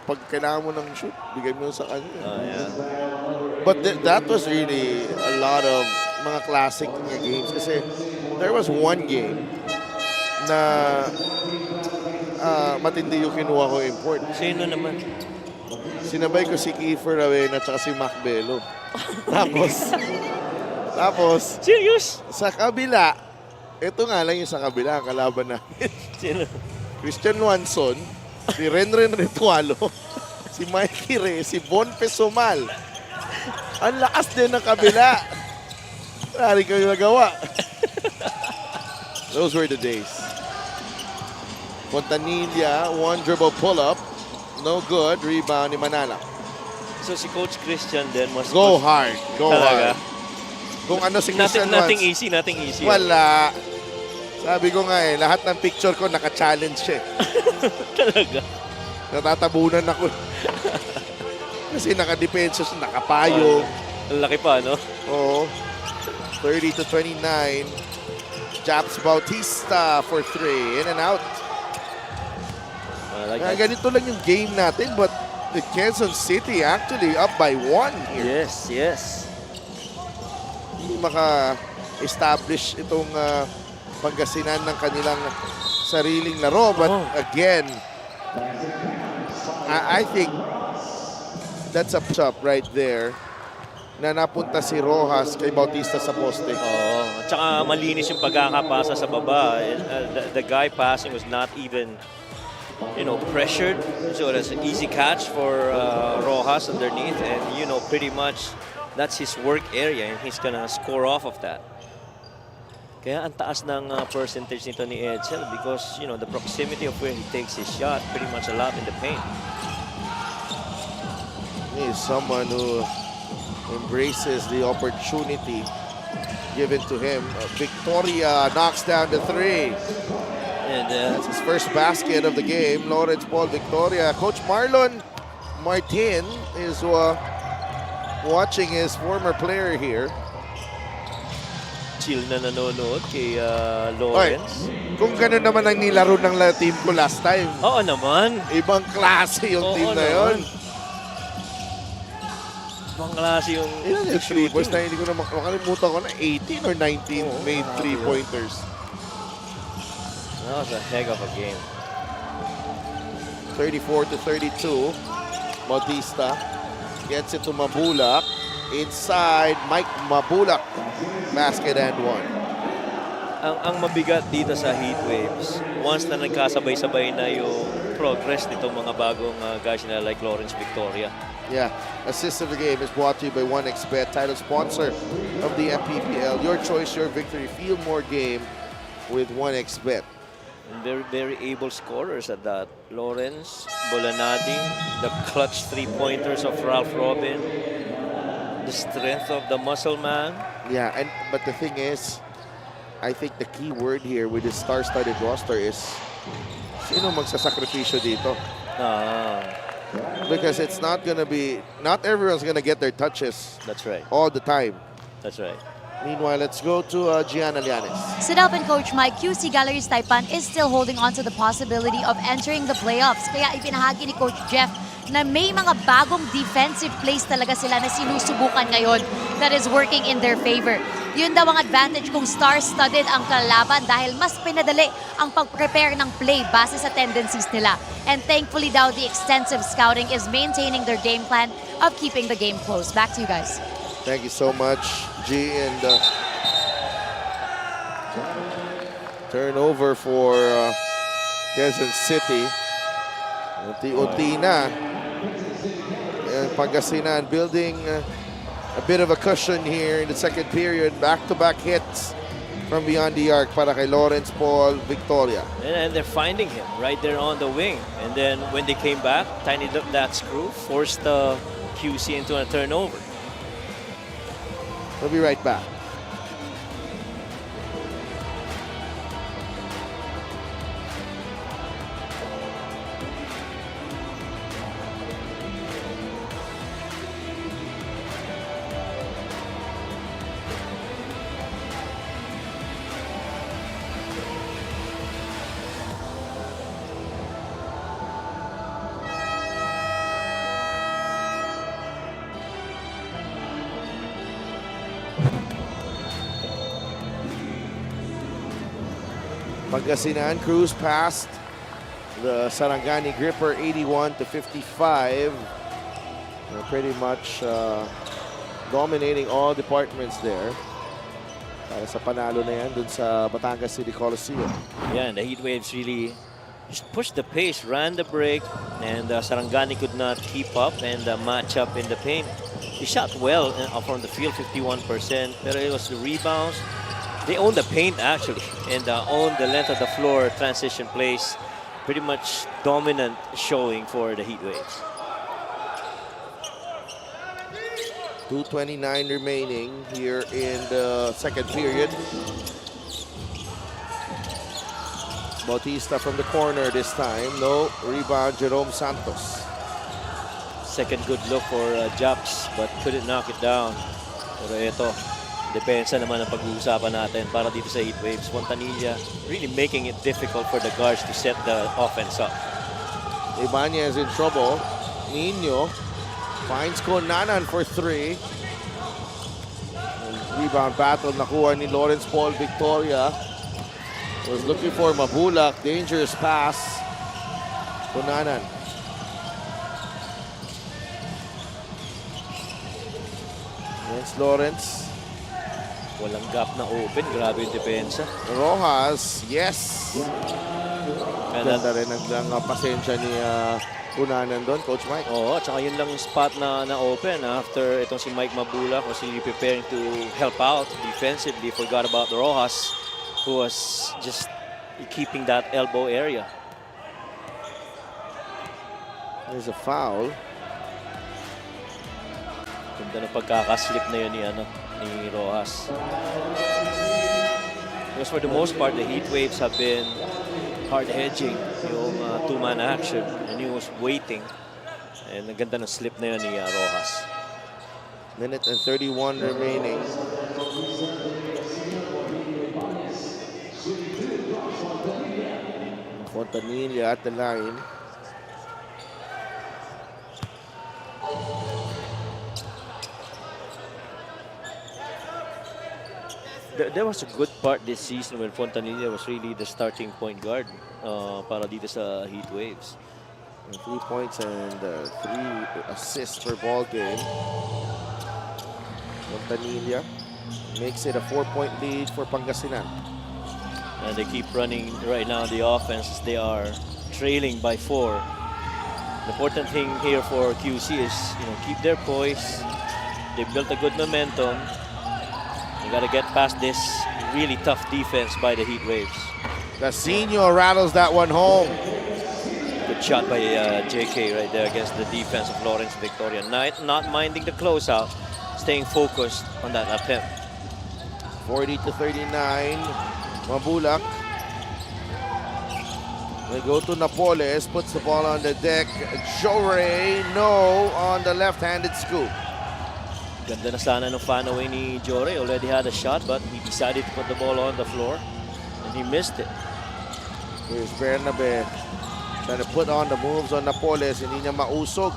pag kailangan mo ng shoot, bigay mo sa kanya. Yeah. But that was really a lot of mga classic games kasi there was one game na matindi yung kinuha ko import. Sino naman? Sinabay ko si Kiefer Rawena at si Mac Bello. Tapos, Serious? sa kabila, ito nga lang yung sa kabila, kalaban namin. Sino? Christian Wanson, si Renren Ritualo, si Mikey Re, si Bon Pesumal. Ang lakas din ng kabila. Marami kami nagawa. Those were the days. Fontanilla, one dribble pull-up. No good. Rebound ni Manala. So si Coach Christian then must Go hard. Go Talaga? hard. Kung ano si Christian Nothing wants. nothing easy. Wala. Sabi ko nga lahat ng picture ko naka-challenge siya. Talaga? Natatabunan ako. Kasi naka-depensa siya, nakapayong. Ang laki pa, no? Oo. 30-29. Japs Bautista for 3. In and out. Like Kaya ganito lang yung game natin, but the Quezon City actually up by 1 here. Yes. Hindi maka-establish itong Pangasinan ng kanilang sariling laro. But again, I think that's a shot right there na napunta si Rojas kay Bautista sa poste. Oo. Tsaka malinis yung pagkakapasa sa baba. The guy passing was not even pressured. So it was an easy catch for Rojas underneath. And, pretty much that's his work area and he's gonna score off of that. Kaya ang taas ng percentage nito ni Edsel because, the proximity of where he takes his shot, pretty much a lot in the paint. He is someone who embraces the opportunity given to him. Victoria knocks down the 3. And That's his first basket of the game. Lawrence Paul Victoria. Coach Marlon Martin is watching his former player here. chill na nanonood kay Lawrence. Kung gano'n naman ang nilaro ng team ko last time. Oo naman. Ibang klase yung team na yun. Ibang klase yung Ilan yung 3-pointers na hindi ko na makalimutan ko na 18 or 19 made 3-pointers. That was a heck of a game. 34-32. Bautista gets it to Mabulak. Inside, Mike Mabulak. Basket and one. Ang mabigat dito sa Heatwaves, once na nagkasabay-sabay na yung progress nitong mga bagong guys na like Lawrence Victoria. Yeah, assist of the game is brought to you by 1xBet, title sponsor of the MPBL. Your choice, your victory. Feel more game with 1xBet. And very able scorers at that. Lawrence, Bulanadi, the clutch three-pointers of Ralph Robin, the strength of the muscle man. Yeah, but the thing is, I think the key word here with the star-studded roster is sino magsasakripisyo dito? Because it's not everyone's gonna get their touches. That's right. All the time. That's right. Meanwhile, let's go to Gianna Llanes. Sidelpin coach Mike, QC Galleries Taipan is still holding on to the possibility of entering the playoffs. Kaya ipinahagi ni Coach Jeff na may mga bagong defensive plays talaga sila na sinusubukan ngayon that is working in their favor. Yun daw ang advantage kung star-studded ang kalaban dahil mas pinadali ang pag-prepare ng play base sa tendencies nila. And thankfully daw, the extensive scouting is maintaining their game plan of keeping the game close. Back to you guys. Thank you so much, G. And turnover for Quezon City. Unti-unti na. Pangasinan building a bit of a cushion here in the second period. Back-to-back hits from beyond the arc para kay Lawrence Paul Victoria. And they're finding him right there on the wing. And then when they came back, tidied up that screw, forced the QC into a turnover. We'll be right back. Pangasinan cruise past the Sarangani Gripper 81-55. They're pretty much dominating all departments there. Para sa panalo na yan dun sa Batangas City Coliseum. Yeah, and the Heatwaves really just pushed the pace, ran the break, and Sarangani could not keep up and match up in the paint. He shot well from the field, 51%, pero it was the rebounds. They own the paint actually, and own the length of the floor transition plays. Pretty much dominant showing for the Heatwaves. 2:29 remaining here in the second period. Bautista from the corner this time. No rebound, Jerome Santos. Second good look for Japs, but couldn't knock it down. Pero ito, depensa naman ang pag-uusapan natin para dito sa Heatwaves. Fontanilla really making it difficult for the guards to set the offense up. Ibanez in trouble. Nino finds Konanan for three. Rebound battle nakuha ni Lawrence Paul Victoria. Was looking for Mabulak. Dangerous pass. Konanan. Against Lawrence. Walang gap na open. Grabe yung depensa. Rojas, yes. Kaya Ganda rin ang pasensya ni Kunanan doon, Coach Mike. Oo, tsaka yun lang yung spot na open after itong si Mike Mabulak was really preparing to help out defensively. Forgot about Rojas, who was just keeping that elbow area. There's a foul. Ganda ng pagkakaslip na yun ni Rojas. Because for the most part, the Heatwaves have been hard hedging yung two-man action, and he was waiting. And ang ganda ng slip na yun ni Rojas. Minute and 31 remaining. Fontanilla at the line. There was a good part this season when Fontanilla was really the starting point guard para dito sa Heatwaves. And 3 points and 3 assists per ball game. Montanilla makes it a 4-point lead for Pangasinan. And they keep running right now the offense. They are trailing by 4. The important thing here for QC is, keep their poise. They built a good momentum. You got to get past this really tough defense by the Heatwaves. Casino rattles that one home. Good shot by JK right there against the defense of Lawrence Victoria. Not minding the closeout, staying focused on that attempt. 40-39. Mabulak. They go to Napoles, puts the ball on the deck. Jore, no, on the left-handed scoop. Ganda na sana nung fan away ni Jore. Already had a shot, but he decided to put the ball on the floor. And he missed it. Here's Bernabe trying to put on the moves on Napoles. Hindi niya mausog.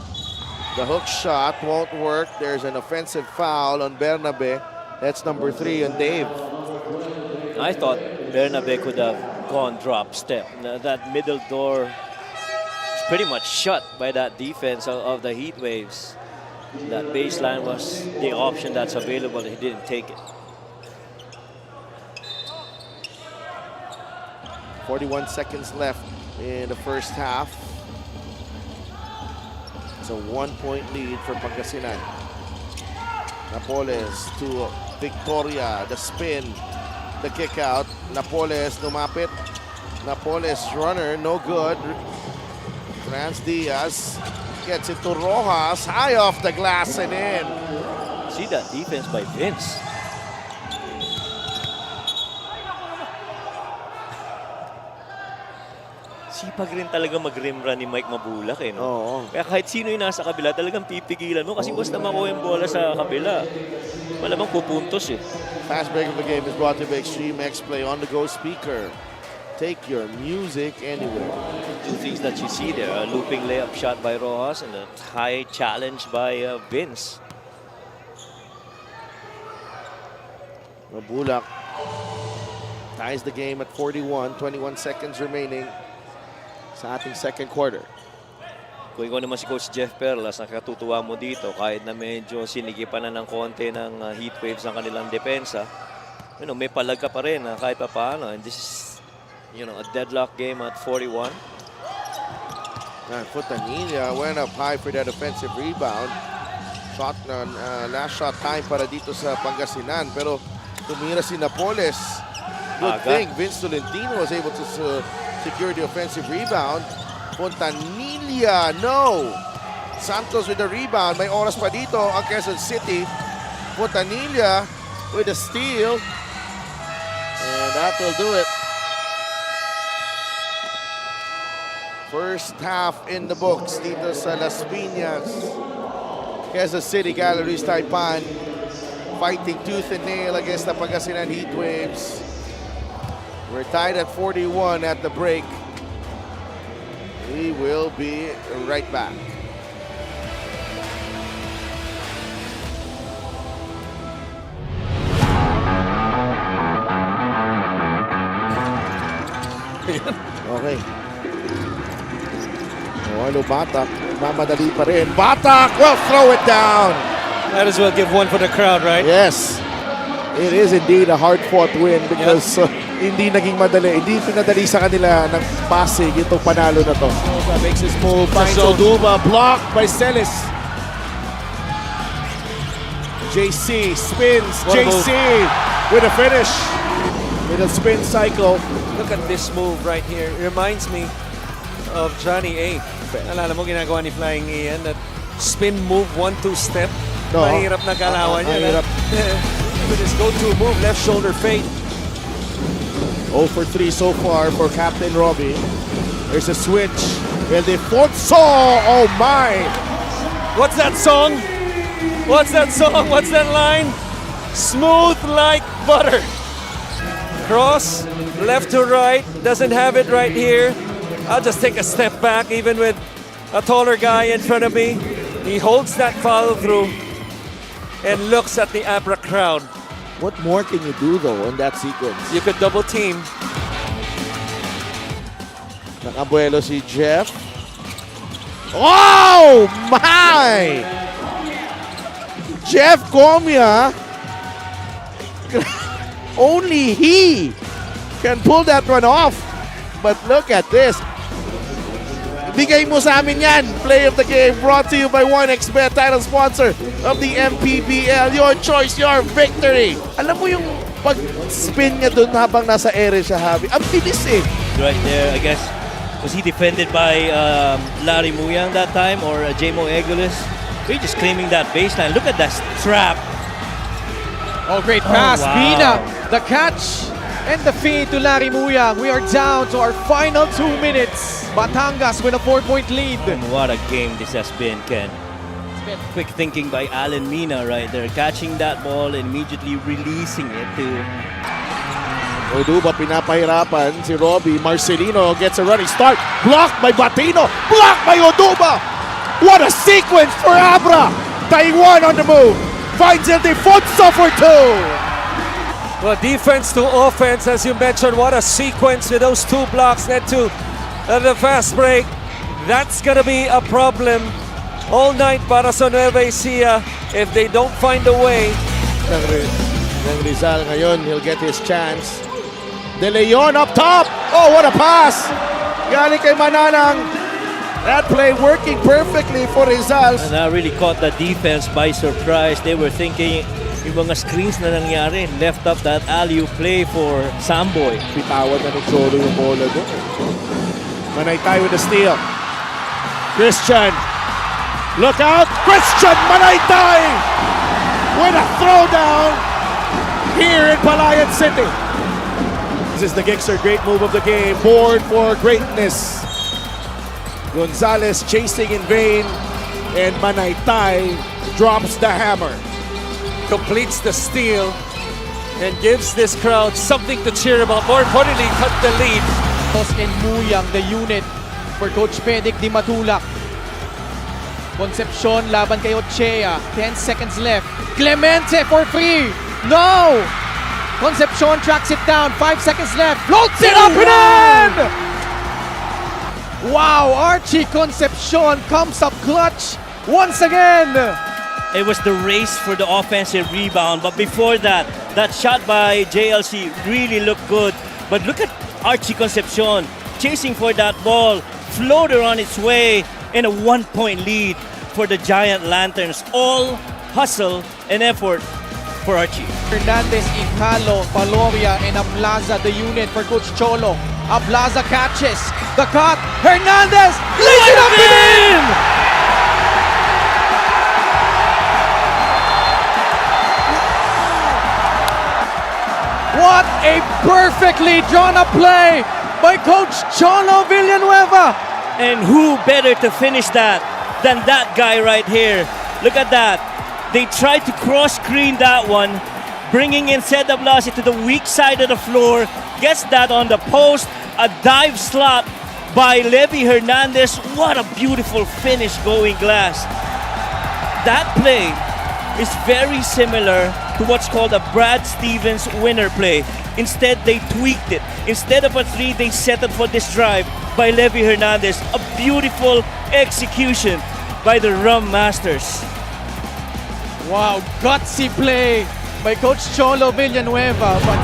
The hook shot won't work. There's an offensive foul on Bernabe. That's number 3 on Dave. I thought Bernabe could have gone drop step. That middle door is pretty much shut by that defense of the Heatwaves. That baseline was the option that's available. He didn't take it. 41 seconds left in the first half. It's a 1-point lead for Pangasinan. Napoles to Victoria. The spin. The kick out. Napoles lumapit. Napoles runner, no good. Franz Diaz gets it to Rojas. High off the glass and in. See that defense by Vince. Sipag rin talaga mag-rim run ni Mike Mabulak no? Oo. Kaya kahit sino yung nasa kabila, talagang pipigilan mo kasi basta makuha yung bola sa kabila. Malamang pupuntos eh. Fast break of the game is brought to you by Extreme X Play on-the-go speaker. Take your music anywhere. Two things that you see there, a looping layup shot by Rojas and a high challenge by Vince. Mabulak ties the game at 41. 21 seconds remaining sa ating second quarter. Kung ikaw naman si Coach Jeff Perlas, nakatutuwa mo dito kahit na medyo sinigipan na ng konti ng Heatwaves ang kanilang depensa. May palag ka pa rin kahit pa paano. And this is a deadlock game at 41. And Fontanilla went up high for that offensive rebound. Shot last shot time para dito sa Pangasinan. Pero tumira si Napoles. Good thing Vince Tolentino was able to secure the offensive rebound. Fontanilla, no! Santos with the rebound. May oras pa dito ang Quezon City. Fontanilla with a steal. And that will do it. First half in the books dito sa Las Piñas. Quezon City Galleries Taipan fighting tooth and nail against the Pangasinan Heatwaves. We're tied at 41 at the break. We will be right back. Okay. Ano, Batak. Mamadali pa rin. Batak will throw it down. Might as well give one for the crowd, right? Yes. It is indeed a hard-fought win because hindi naging madali. Hindi pinadali sa kanila ng Pasig itong panalo na to. Oduba makes his move. Finds Oduba. Blocked by Celis. JC spins. JC with a finish. With a spin cycle. Look at this move right here. It reminds me of Johnny A. Alala mo ginagawa ni Flying Ian, that spin move, 1-2 step. No. Mahirap na kalawan niya. Mahirap. With his go-to move, left shoulder fade. 0 for 3 so far for Captain Robbie. There's a switch. El Defonso. Oh my. What's that song? What's that song? What's that line? Smooth like butter. Cross, left to right, doesn't have it right here. I'll just take a step back even with a taller guy in front of me. He holds that follow through and looks at the Abra crowd. What more can you do though in that sequence? You could double team. Nakabuelo si Jeff. Oh my! Jeff Gomia, only he can pull that one off. But look at this. Bigay mo sa amin yan. Play of the game brought to you by 1xBet, title sponsor of the MPBL. Your choice, your victory. Alam mo yung pag-spin niya dun habang nasa ere siya, Javi. Ang bilis eh. Right there, I guess. Was he defended by Larry Muyang that time or J-Mo Egulis? They're just claiming that baseline. Look at that trap. Oh, great pass. wow. Bina, the catch and the feed to Larry Muyang. We are down to our final 2 minutes. Batangas with a 4-point lead. What a game this has been, Ken. Quick thinking by Alan Mina right there. Catching that ball and immediately releasing it to... Oduba pinapahirapan si Robbie. Marcelino gets a running start. Blocked by Batino. Blocked by Oduba. What a sequence for Abra. Taiwan on the move. Finds El Defonso for 2. Well, defense to offense, as you mentioned, what a sequence with those 2 blocks led to the fast break. That's gonna be a problem all night para sa Nueva Ecija if they don't find a way. Ng Rizal ngayon, he'll get his chance. De Leon up top. Oh, what a pass. Galing kay Mananang. That play working perfectly for Rizal. And that really caught the defense by surprise. They were thinking yung mga screens na nangyari. Left up that alley-oop play for Samboy. Pitawan na ng Cholo yung bola doon. Manaytay with the steal. Christian. Look out. Christian Manaytay with a throwdown here in Palayan City. This is the Gixxer great move of the game. Board for greatness. Gonzalez chasing in vain. And Manaytay drops the hammer. Completes the steal and gives this crowd something to cheer about. More importantly, cut the lead. And Muyang, the unit for Coach Pedic Di Matulak. Concepcion laban kay Ochea. 10 seconds left. Clemente for free. No! Concepcion tracks it down. 5 seconds left. Floats it up and in! Wow, Archie Concepcion comes up clutch once again. It was the race for the offensive rebound. But before that, that shot by JLC really looked good. But look at Archie Concepcion chasing for that ball. Floater on its way and a 1-point lead for the Giant Lanterns. All hustle and effort for Archie. Hernandez, Icalo, Valoria, and Ablaza, the unit for Coach Cholo. Ablaza catches the cut. Hernandez lays it up and in! What a perfectly drawn up play by Coach Cholo Villanueva. And who better to finish that than that guy right here? Look at that. They tried to cross-screen that one, bringing in Seth Ablasi to the weak side of the floor. Gets that on the post. A dive slot by Levy Hernandez. What a beautiful finish going glass. That play is very similar to what's called a Brad Stevens winner play. Instead, they tweaked it. Instead of a 3, they settled for this drive by Levy Hernandez. A beautiful execution by the Rum Masters. Wow, gutsy play by Coach Cholo Villanueva. But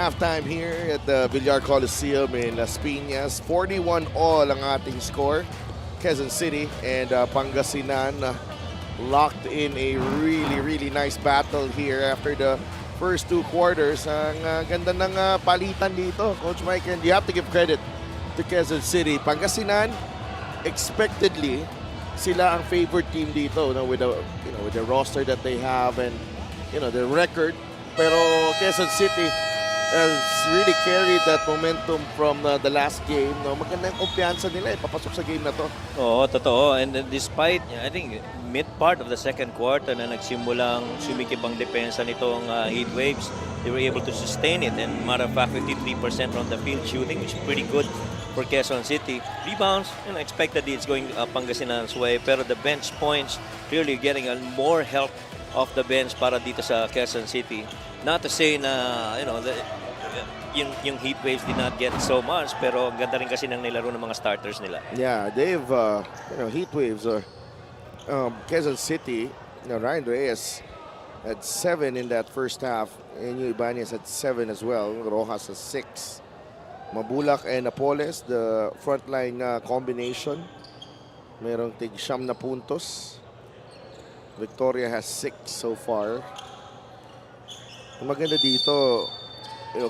Halftime here at the Villar Coliseum in Las Piñas. 41-all ang ating score. Quezon City and Pangasinan locked in a really nice battle here after the first 2 quarters. Ang ganda ng palitan dito, Coach Mike, and you have to give credit to Quezon City. Pangasinan, expectedly, sila ang favorite team dito, with the roster that they have and the record. Pero Quezon City has really carried that momentum from the last game. Maganda yung kumpiyansa nila papasok sa game na to. Oo, totoo. And despite, I think, mid-part of the second quarter na nagsimulang sumikip ang depensa nitong Heatwaves, they were able to sustain it. And matter of fact, 53% from the field shooting, which is pretty good for Quezon City. Rebounds, expectedly it's going Pangasinan's way. Pero the bench points, clearly getting more help off the bench para dito sa Quezon City. Not to say na, yung Heatwaves did not get so much, pero ganda rin kasi ng nilaro ng mga starters nila. Yeah, they've, Heatwaves, Quezon City, Ryan Reyes had 7 in that first half. Enyo Ibanez had 7 as well. Rojas has 6. Mabulak and Napoles, the frontline combination. Merong tig-siyam na puntos. Victoria has 6 so far. Maganda dito,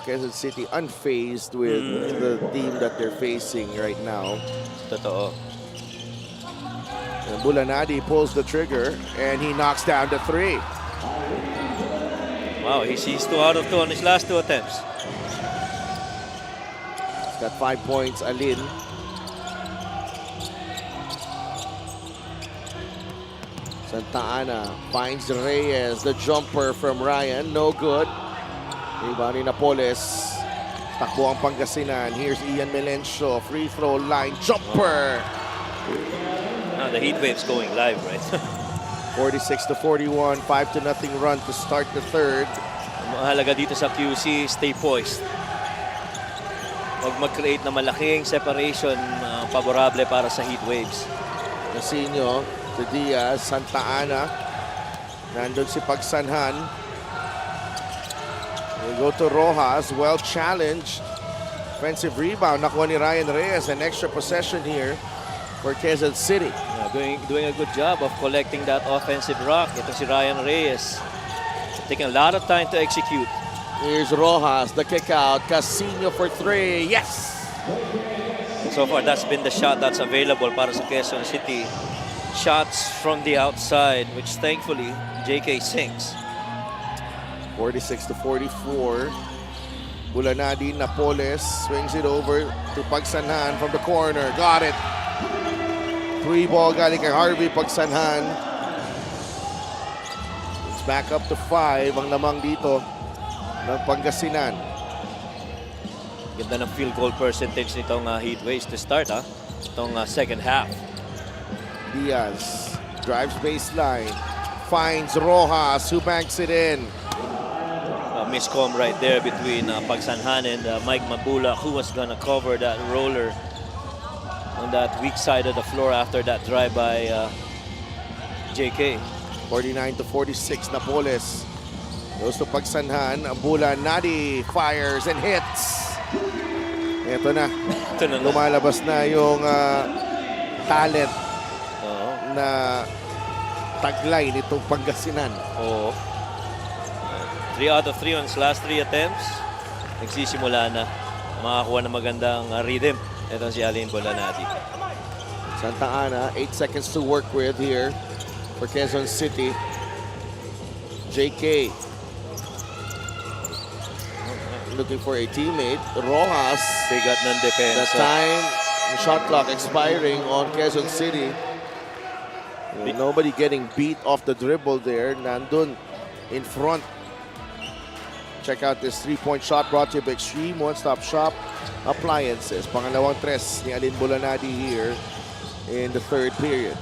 Quezon City unfazed with the team that they're facing right now. Totoo. And Bulanadi pulls the trigger and he knocks down the 3. Wow, he's 2 out of 2 on his last 2 attempts. He's got 5 points, Alin. Santa Ana finds Reyes, the jumper from Ryan, no good. Iba ni Napoles. Takbo ang Pangasinan. Here's Ian Melencio, free throw line, jumper. Now the Heatwaves going live, right? 46-41, 5-0 run to start the third. Mahalaga dito sa QC, stay poised. Huwag mag-create na malaking separation favorable para sa Heatwaves. Nasinyo to Diaz, Santa Ana. Nandun si Pagsanhan. We go to Rojas, well challenged. Offensive rebound, nakuha ni Ryan Reyes. An extra possession here for Quezon City. Yeah, doing a good job of collecting that offensive rock. Ito si Ryan Reyes. Taking a lot of time to execute. Here's Rojas, the kick out. Casino for 3. Yes! So far, that's been the shot that's available para sa Quezon City. Shots from the outside, which thankfully, JK sinks. 46-44. Bulanadi, Napoles swings it over to Pagsanhan from the corner. Got it. 3 ball galing kay Harvey Pagsanhan. It's back up to 5 ang lamang dito ng Pangasinan. Ganda ng field goal percentage nitong Heatwaves to start, itong second half. Diaz drives baseline, finds Rojas, who banks it in. Miscom right there between Pagsanhan and Mike Mabula, who was gonna cover that roller on that weak side of the floor after that drive by JK. 49-46, Napoles goes to Pagsanhan. Bulanadi fires and hits. Ito na. Lumalabas na yung talent na taglay nitong Pangasinan. Oo. 3 out of 3 on his last 3 attempts. Nagsisimula na makakuha ng magandang rhythm. Ito si Alin Bulanadi. Santa Ana, 8 seconds to work with here for Quezon City. JK looking for a teammate. Rojas. Bigat ng The depensa. time, the shot clock expiring on Quezon City. Nobody getting beat off the dribble there. Nandun in front. Check out this 3-point shot brought to you by Extreme One-Stop Shop Appliances. Pangalawang tres ni Alin Bulanadi here in the third period.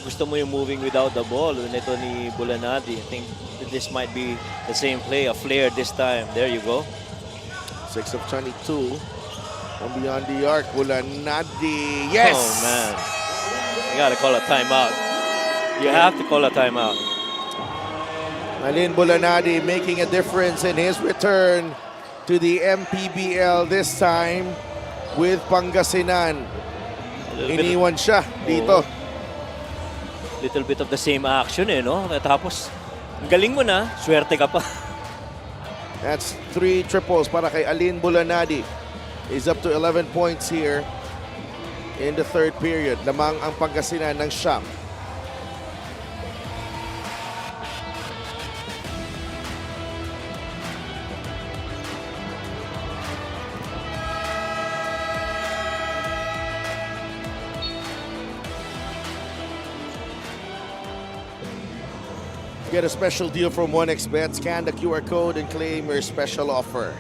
Gusto mo yung moving without the ball. Ito ni Bulanadi. I think this might be the same play, a flare this time. There you go. 6 of 22 from beyond the arc. Bulanadi, yes! Oh, man. You gotta call a timeout. You have to call a timeout. Alin Bulanadi making a difference in his return to the MPBL this time with Pangasinan. Iniwan siya dito. Little bit of the same action eh, no? Tapos, ang galing mo na, swerte ka pa. That's 3 triples para kay Alin Bulanadi. He's up to 11 points here in the third period. Lamang ang Pangasinan ng Siyam. Get a special deal from 1xBet. Scan the QR code and claim your special offer.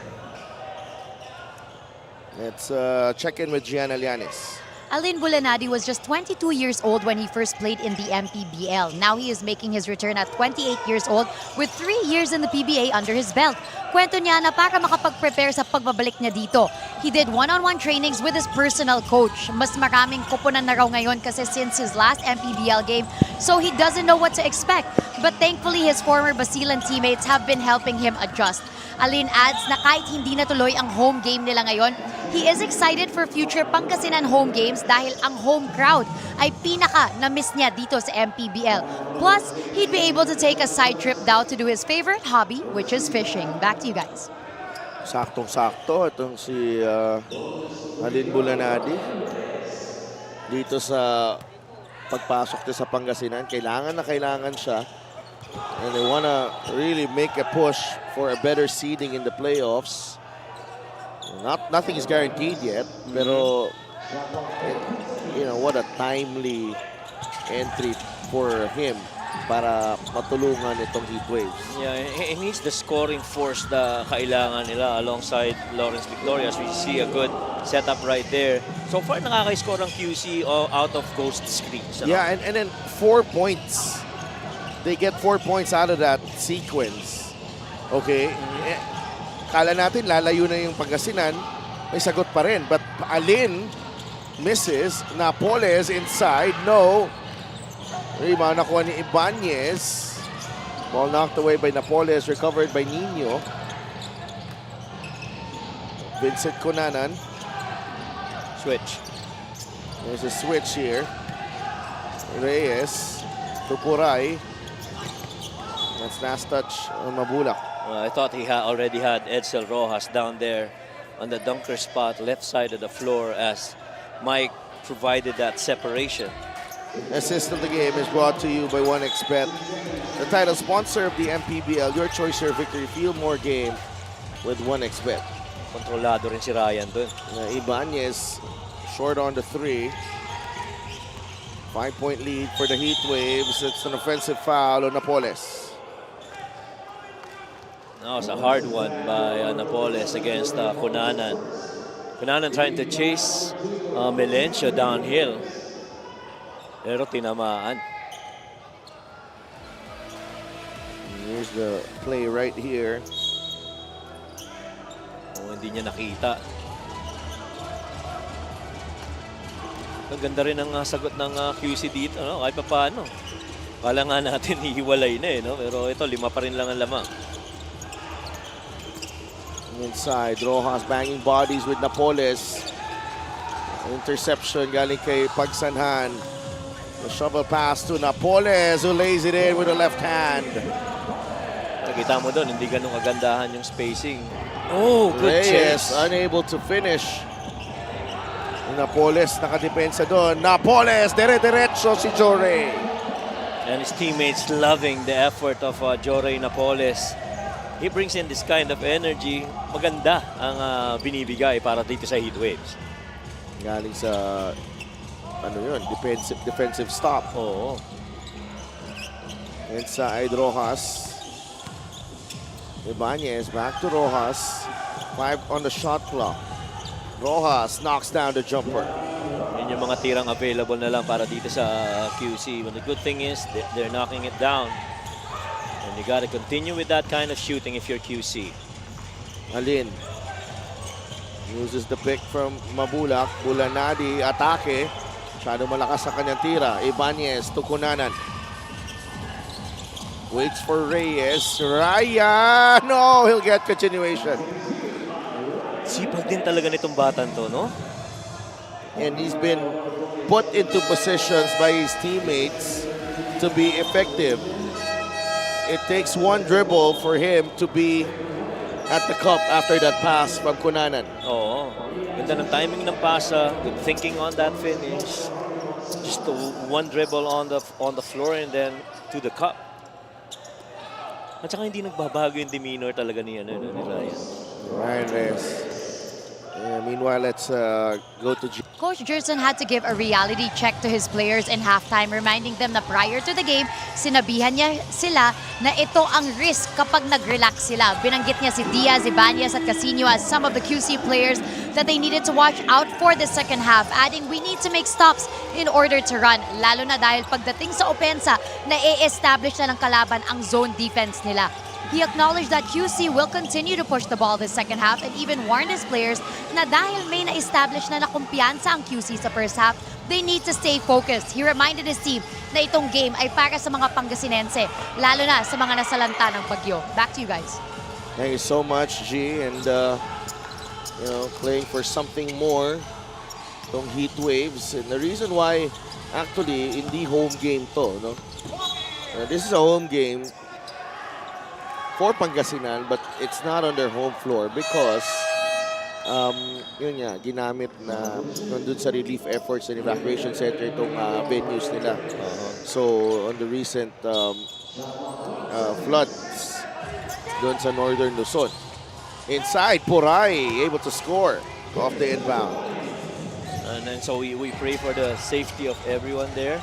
Let's check in with Gianna Llanes. Alin Bulanadi was just 22 years old when he first played in the MPBL. Now he is making his return at 28 years old with 3 years in the PBA under his belt. Kwento niya na para makapag-prepare sa pagbabalik niya dito, he did one-on-one trainings with his personal coach. Mas maraming kupunan na raw ngayon kasi since his last MPBL game, so he doesn't know what to expect. But thankfully, his former Basilan teammates have been helping him adjust. Alin adds na kahit hindi natuloy ang home game nila ngayon, he is excited for future Pangasinan home games dahil ang home crowd ay pinaka na-miss niya dito sa MPBL. Plus, he'd be able to take a side trip down to do his favorite hobby, which is fishing. Back to you guys. Saktong-sakto itong si Alin Bulanadi dito sa pagpasok niya sa Pangasinan. Kailangan na kailangan siya. And they want to really make a push for a better seeding in the playoffs. Nothing is guaranteed yet, pero you know what a timely entry for him para matulungan itong Heatwaves. Yeah, he needs the scoring force na kailangan nila alongside Lawrence Victorias. We see a good setup right there. So far, nakaka-score ang QC out of ghost screens. Yeah, and then 4 points. They get 4 points out of that sequence. Okay? Kala natin lalayo na yung Pangasinan, may sagot pa rin. But Alin misses. Napoles inside. No. Rebound nakuha ni Ibanez. Ball knocked away by Napoles. Recovered by Nino. Vincent Cunanan. Switch. There's a switch here. Reyes. Tupuray. That's last touch on Mabulak. I thought he already had Edsel Rojas down there on the dunker spot, left side of the floor, as Mike provided that separation. Assist of the game is brought to you by 1xBet, the title sponsor of the MPBL. Your choice, your victory. Feel more game with 1xBet. Kontrolado rin si Ryan dun. Ibanez short on the 3. 5-point lead for the Heatwaves. It's an offensive foul on Napoles. No, it's a hard one by Napoles against Cunanan. Cunanan trying to chase Melencio downhill. Pero tinamaan. Here's the play right here. Oh, hindi niya nakita. Ang ganda rin ang sagot ng QC dito, no? Kahit pa paano. Kala nga natin hihiwalay na eh, no? Pero ito, 5 pa rin lang ang lamang. Inside, Rojas banging bodies with Napoles. Interception galing kay Pagsanhan. The shovel pass to Napoles, who lays it in with the left hand. Nakita mo doon, hindi ganun kagandahan yung spacing. Oh, good Reyes chase. unable to finish. Napoles nakadepensa doon. Napoles, dire-diretso si Jorey. And his teammates loving the effort of Jorey Napoles. He brings in this kind of energy. Maganda ang binibigay para dito sa Heatwaves. Galing sa ano yun, defensive stop. Oo. Inside Rojas. Ibanez back to Rojas. 5 on the shot clock. Rojas knocks down the jumper. Yun yung mga tirang available na lang para dito sa QC. But the good thing is they're knocking it down. And you gotta continue with that kind of shooting if you're QC. Alin uses the pick from Mabulak. Bulanadi atake. Masyado malakas ang kanyang tira. Ibanez to Cunanan. Waits for Reyes. Ryan! No, he'll get continuation. Sipag din talaga nitong batan to, no? And he's been put into positions by his teammates to be effective. It takes one dribble for him to be at the cup after that pass from Cunanan. Oo. Ganda ng timing ng pasa. Good thinking on that finish. Just one dribble on the floor and then to the cup. At saka hindi nagbabago yung demeanor talaga ni Ryan. Ryan Reyes. Meanwhile, let's go to Coach Gerson had to give a reality check to his players in halftime, reminding them na prior to the game, sinabihan niya sila na ito ang risk kapag nag-relax sila. Binanggit niya si Diaz, Ibanez at Casino as some of the QC players that they needed to watch out for the second half, adding we need to make stops in order to run, lalo na dahil pagdating sa opensa, na-establish na ng kalaban ang zone defense nila. He acknowledged that QC will continue to push the ball this second half and even warned his players na dahil may na-establish na kumpiyansa ang QC sa first half, they need to stay focused. He reminded his team na itong game ay para sa mga Pangasinense, lalo na sa mga nasalanta ng bagyo. Back to you guys. Thank you so much, G. And, playing for something more itong Heatwaves. And the reason why, actually, hindi home game to, no? This is a home game for Pangasinan, but it's not on their home floor because yun nga, ginamit na nandun sa relief efforts and evacuation center itong venues nila. So, on the recent floods doon sa northern Luzon. Inside, Puray able to score off the inbound. And then so we pray for the safety of everyone there.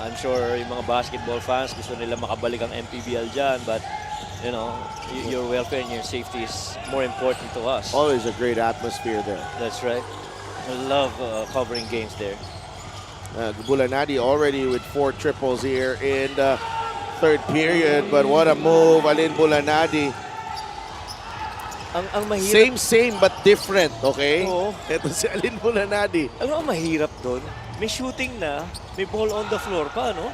I'm sure yung mga basketball fans gusto nila makabalik ang MPBL dyan, but you know, your welfare and your safety is more important to us. Always a great atmosphere there. That's right. I love covering games there. Bulanadi already with 4 triples here in the third period, but what a move, Alin Bulanadi. Ang mahirap. Same but different, okay? Oo. Ito si Alin Bulanadi. Ang mahirap doon, may shooting na, may ball on the floor pa, no?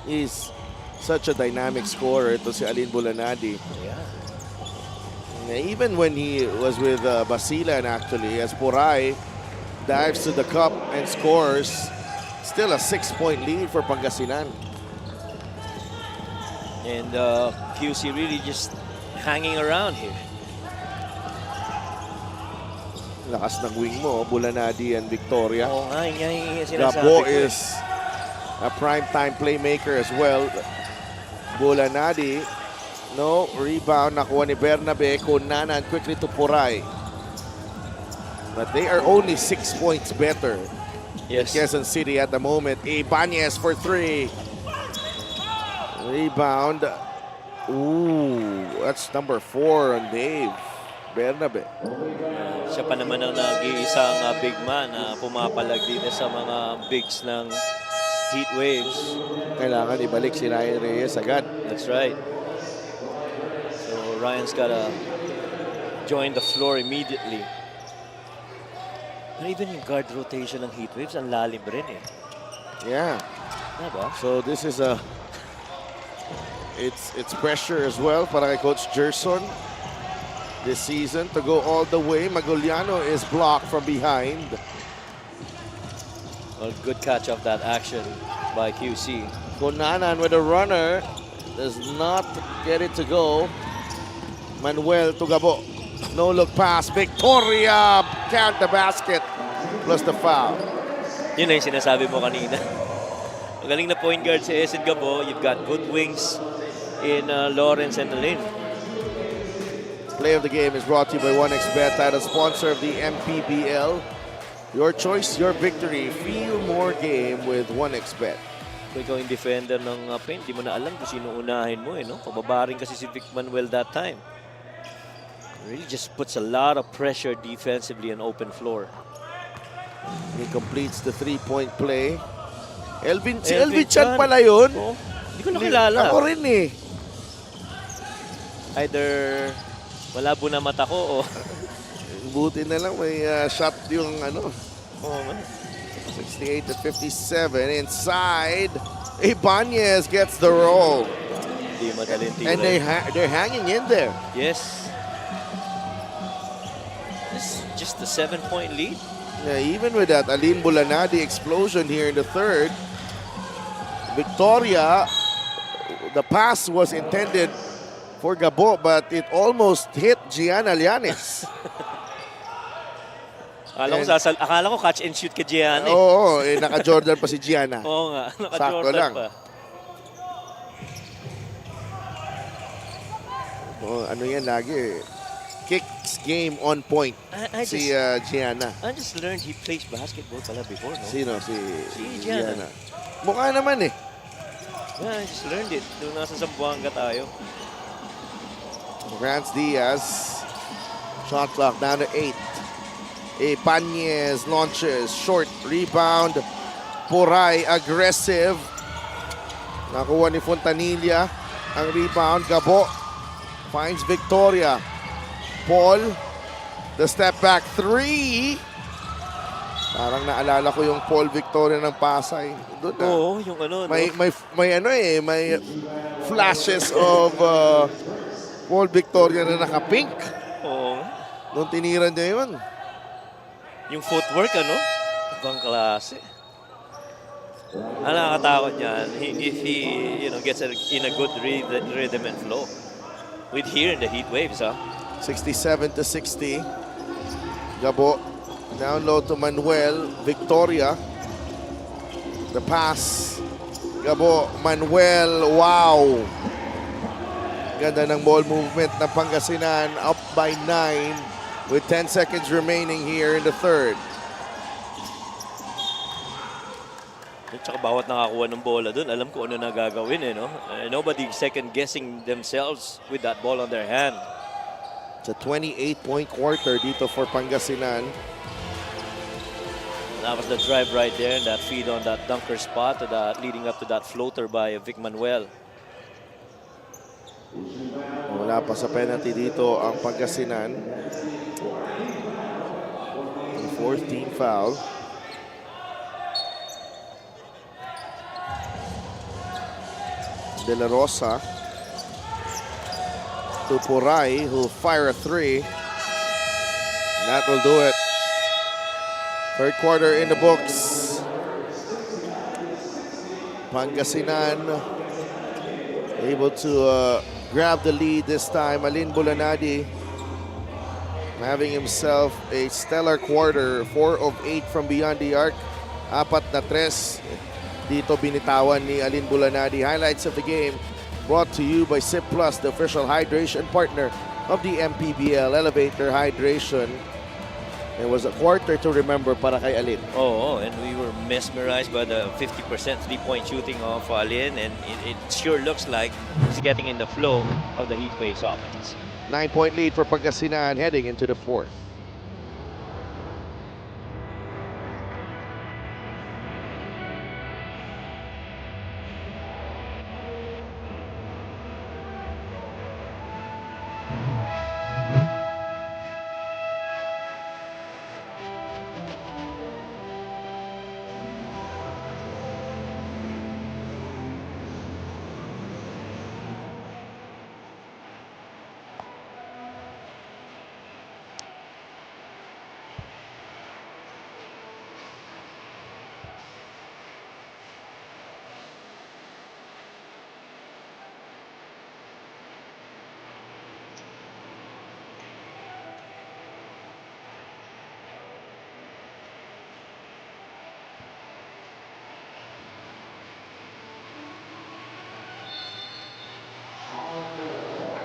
He's such a dynamic scorer, ito si Alin Bulanadi. Yeah. Even when he was with Basilan, actually, as Puray dives to the cup and scores, still a 6-point lead for Pangasinan. And QC really just hanging around here. Lakas ng wing mo, Bulanadi and Victoria. Oo nga, yung sinasabi Gabo ko eh. is a prime-time playmaker as well. Bulanadi, no, rebound, nakuha ni Bernabe, Cunanan quickly to Puray. But they are only 6 points better. Yes. Quezon City at the moment. Ibanez for 3. Rebound. Ooh, that's number 4 on Dave. Bernabe. Siya pa naman ang nag-iisang big man na pumapalag dito sa mga bigs ng Heatwaves. Kailangan ibalik si Ryan Reyes agad. That's right. So Ryan's gotta join the floor immediately. And even yung guard rotation ng Heatwaves, ang lalim rin eh. Yeah. Diba? So this is it's pressure as well para kay Coach Gerson this season to go all the way. Maguliano is blocked from behind. Well, good catch of that action by QC. Cunanan with a runner does not get it to go. Manuel to Gabo. No look pass. Victoria count the basket plus the foul. Yun na yung sinasabi mo kanina. Magaling na point guard si Esid Gabo. You've got good wings in Lawrence and Lynn. Play of the game is brought to you by 1xBet, title sponsor of the MPBL. Your choice, your victory. Feel more game with 1xBet. Kung ikaw yung defender ng paint, di mo na alam kung sino unahin mo eh, no? Pababaring kasi si Vic Manuel that time. Really just puts a lot of pressure defensively on open floor. He completes the 3-point play. Si Elvin Chan pala yun. Oh, hindi ko nakilala. Ako rin eh. Either malabo na mata ko o... Buti na lang may shot yung ano. Oh, man. 68 to 57 inside. Ibanez gets the roll. Hindi madaling And they're hanging in there. Yes. just a 7-point lead. Yeah, even with that Alin Bulanadi explosion here in the third, Victoria, the pass was intended for Gabo, but it almost hit Gianna Llanes. Akala ko catch and shoot kay Gianna. Oo, naka-Jordan pa si Gianna. Oo nga, Sakto naka-Jordan lang. pa. Oh, ano yan lagi kicks game on point. Si Gianna. I just learned he plays basketball pala before, no? Sino? Si Gianna. Mukha naman eh. Yeah, I just learned it. Nung nasa Zamboanga tayo. Grants Diaz. Shot clock down to 8. Ibanez launches. Short rebound. Puray aggressive. Nakuha ni Fontanilla ang rebound. Gabo finds Victoria. Paul. The step back 3. Parang naalala ko yung Paul Victoria ng Pasay. Doon na. Oo, yung ano, no? May flashes of Paul Victoria na naka-pink. Oo. Nung tiniran niya yun. Yung footwork, ano? Ibang klase. Ang nakakatakot niyan, if he gets in a good rhythm and flow. With here in the Heatwaves, huh? 67-60. Gabo. Down low to Manuel. Victoria. The pass. Gabo. Manuel. Wow. Ganda ng ball movement ng Pangasinan. Up by 9 with 10 seconds remaining here in the third. At saka bawat nakakuha ng bola dun, alam ko ano na gagawin, eh, no? Nobody second guessing themselves with that ball on their hand. It's a 28-point quarter dito for Pangasinan. That was the drive right there, and that feed on that dunker spot, leading up to that floater by Vic Manuel. Wala pa sa penalty dito ang Pangasinan. The fourth team foul. De La Rosa to Puray, who'll fire a 3. And that will do it. Third quarter in the books. Pangasinan able to grab the lead this time. Alin Bulanadi having himself a stellar quarter. 4 of 8 from beyond the arc. 4 na 3. Dito binitawan ni Alin Bulanadi. Highlights of the game brought to you by Sip Plus, the official hydration partner of the MPBL. Elevator Hydration. It was a quarter to remember para kay Alin. Oh, and we were mesmerized by the 50% three-point shooting of Alin, and it sure looks like he's getting in the flow of the Heatwaves offense. 9-point lead for Pangasinan heading into the fourth.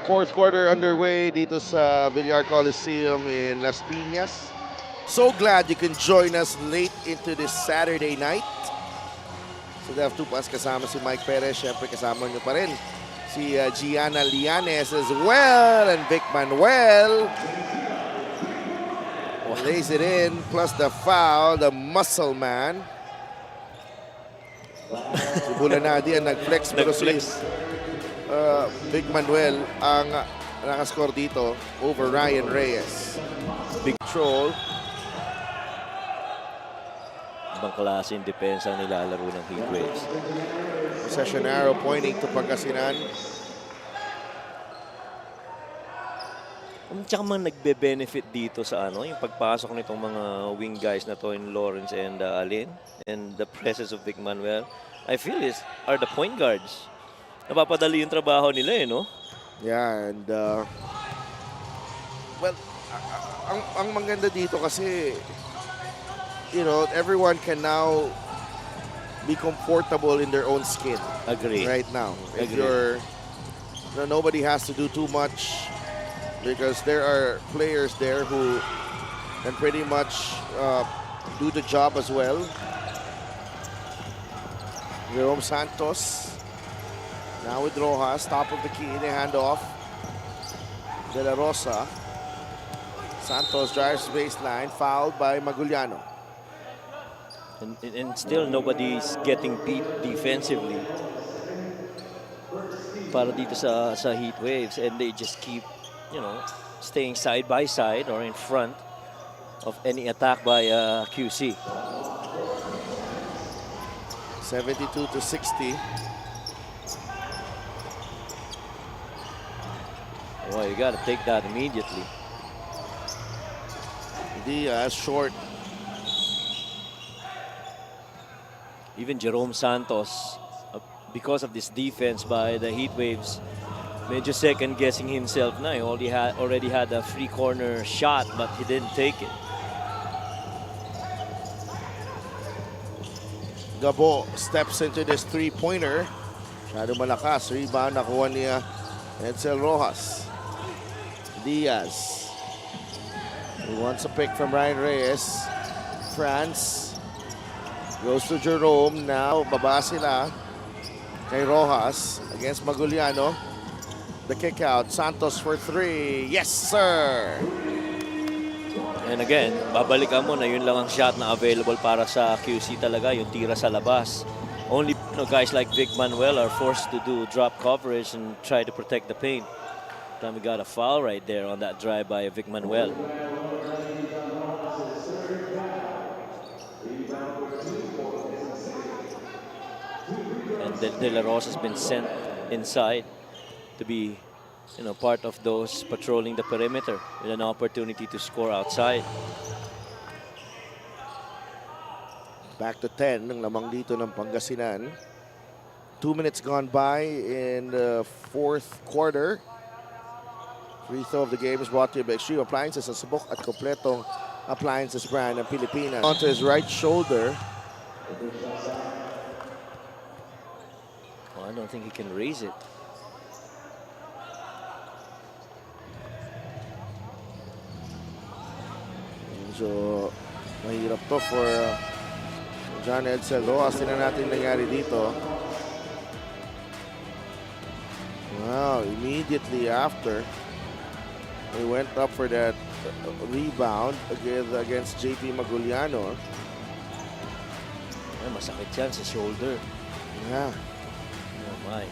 Fourth quarter underway dito sa Villar Coliseum in Las Piñas. So glad you can join us late into this Saturday night. So they have 2 pas kasama si Mike Perez. Siyempre kasama nyo pa rin si Gianna Llanes as well. And Vic Manuel lays it in. Plus the foul, the muscle man. Si Bulanadi ang nag-flex. Pero si Vic Manuel ang nakascore dito over Ryan Reyes. Big troll. Ibang klase yung depensa ang nilalaro ng Heatwaves. Possession arrow pointing to Pangasinan. Tsaka man nagbe-benefit dito sa ano, yung pagpasok nitong mga wing guys na to in Lawrence and Alin, and the presence of Vic Manuel, I feel are the point guards. Napapadali yung trabaho nila no? Yeah, and well, ang maganda dito kasi, you know, everyone can now be comfortable in their own skin. Agree. Right now. If Agree. nobody has to do too much because there are players there who can pretty much do the job as well. Jerome Santos now with Rojas, top of the key, they hand off. De La Rosa. Santos drives baseline, fouled by Maguliano. And still nobody's getting beat defensively para dito sa Heatwaves, and they just keep, you know, staying side by side or in front of any attack by QC. 72-60. Well, you got to take that immediately. Diaz short. Even Jerome Santos, because of this defense by the Heatwaves, medyo second guessing himself na. He already had a free corner shot, but he didn't take it. Gabo steps into this three-pointer. Masyado malakas. Rebound nakuha ni Edsel Rojas. Diaz. He wants a pick from Ryan Reyes. France goes to Jerome. Now, baba sila kay Rojas against Maguliano. The kick out. Santos for three. Yes, sir! And again, babalikan mo na yun lang ang shot na available para sa QC talaga, yung tira sa labas. Only guys like Vic Manuel are forced to do drop coverage and try to protect the paint. Then we got a foul right there on that drive by Vic Manuel. And De La Rosa has been sent inside to be, you know, part of those patrolling the perimeter with an opportunity to score outside. Back to 10 ng lamang dito ng Pangasinan. 2 minutes gone by in the fourth quarter. Free throw of the game is brought to you by Extreme Appliances, a subok at kompletong appliances brand ng Pilipinas. Onto his right shoulder. Well, I don't think he can raise it. So, mahirap to for John Edsel Rojas. Tingnan natin nangyari dito. Wow, immediately after, he went up for that rebound against JP Maguliano. Ay, masakit yan sa shoulder. Yeah. Oh my.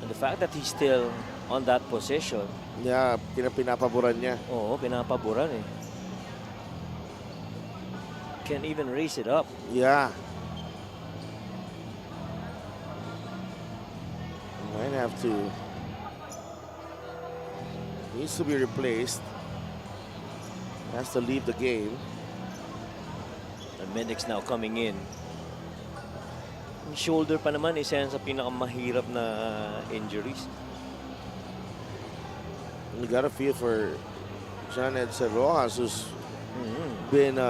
And the fact that he's still on that position. Yeah, pinapaboran niya. Oo, pinapaboran eh. Can't even raise it up. Yeah. Might have to. Needs to be replaced. Has to leave the game. The medics now coming in. Yung shoulder pa naman, isa yan sa pinakamahirap na injuries. You got to feel for John Edsel Rojas, who's been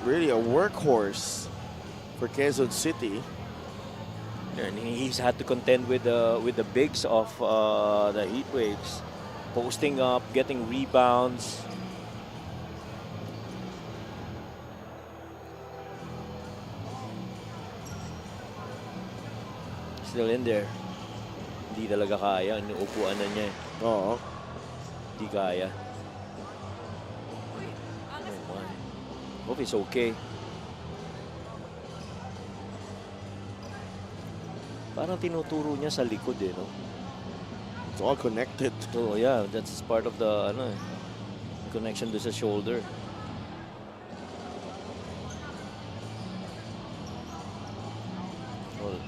really a workhorse for Quezon City. And he's had to contend with the bigs of the Heatwaves, posting up, getting rebounds. Still in there. Hindi talaga kaya. Inuupuan na niya. Oo. Hindi kaya. Oh my. Hope he's okay. Parang tinuturo niya sa likod eh, no? It's all connected. So yeah, that's part of the connection to sa shoulder. Well,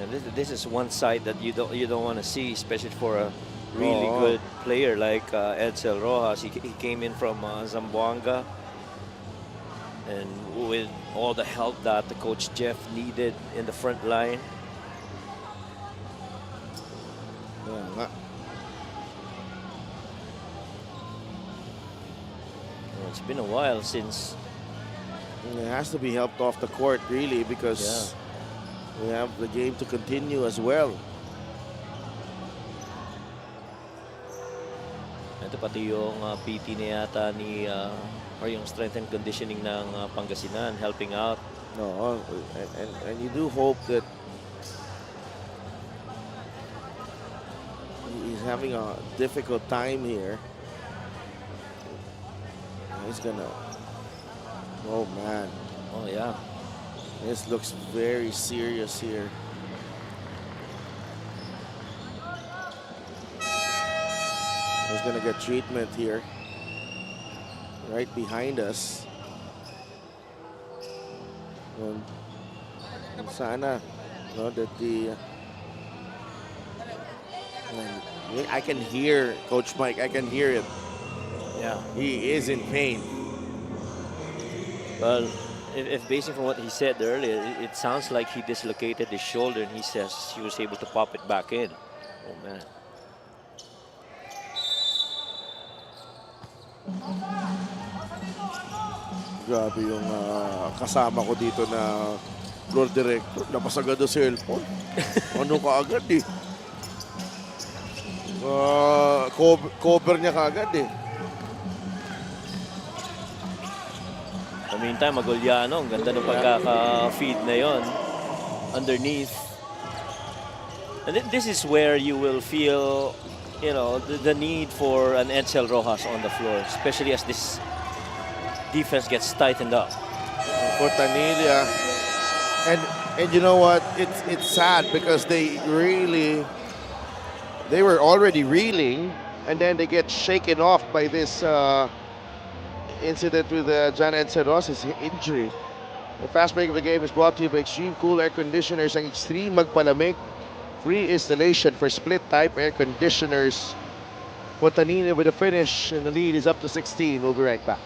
and this is one side that you don't want to see, especially for a really Oo. good player like Edsel Rojas. He came in from Zamboanga, and with all the help that the coach Jeff needed in the front line. Yeah, nga. Well, it's been a while since. It has to be helped off the court, really, because we have the game to continue as well. Ito pati yung PT na yata ni or yung strength and conditioning ng Pangasinan helping out. No, and you do hope that he's having a difficult time here. He's gonna. Oh man, Oh yeah. this looks very serious here. He's gonna get treatment here, right behind us. And sana, no, that the. I can hear Coach Mike. I can hear it. Yeah. He is in pain. Well, if basing from what he said earlier, it sounds like he dislocated his shoulder, and he says he was able to pop it back in. Oh man. Grabe yung kasama ko dito na floor director. Labas agad ang cellphone. Ano ka agad eh. Cover niya kaagad eh. In the meantime, Maguliano, ang ganda ng pagkaka-feed na yon underneath. And this is where you will feel, you know, the need for an Edsel Rojas on the floor, especially as this defense gets tightened up. For Tanilla. And you know what? It's sad because they were already reeling, and then they get shaken off by this incident with John Enceros' injury. The fast break of the game is brought to you by Extreme Cool Air Conditioners and Extreme Magpalamig. Free installation for split type air conditioners. Fontanilla with a finish, and the lead is up to 16. We'll be right back.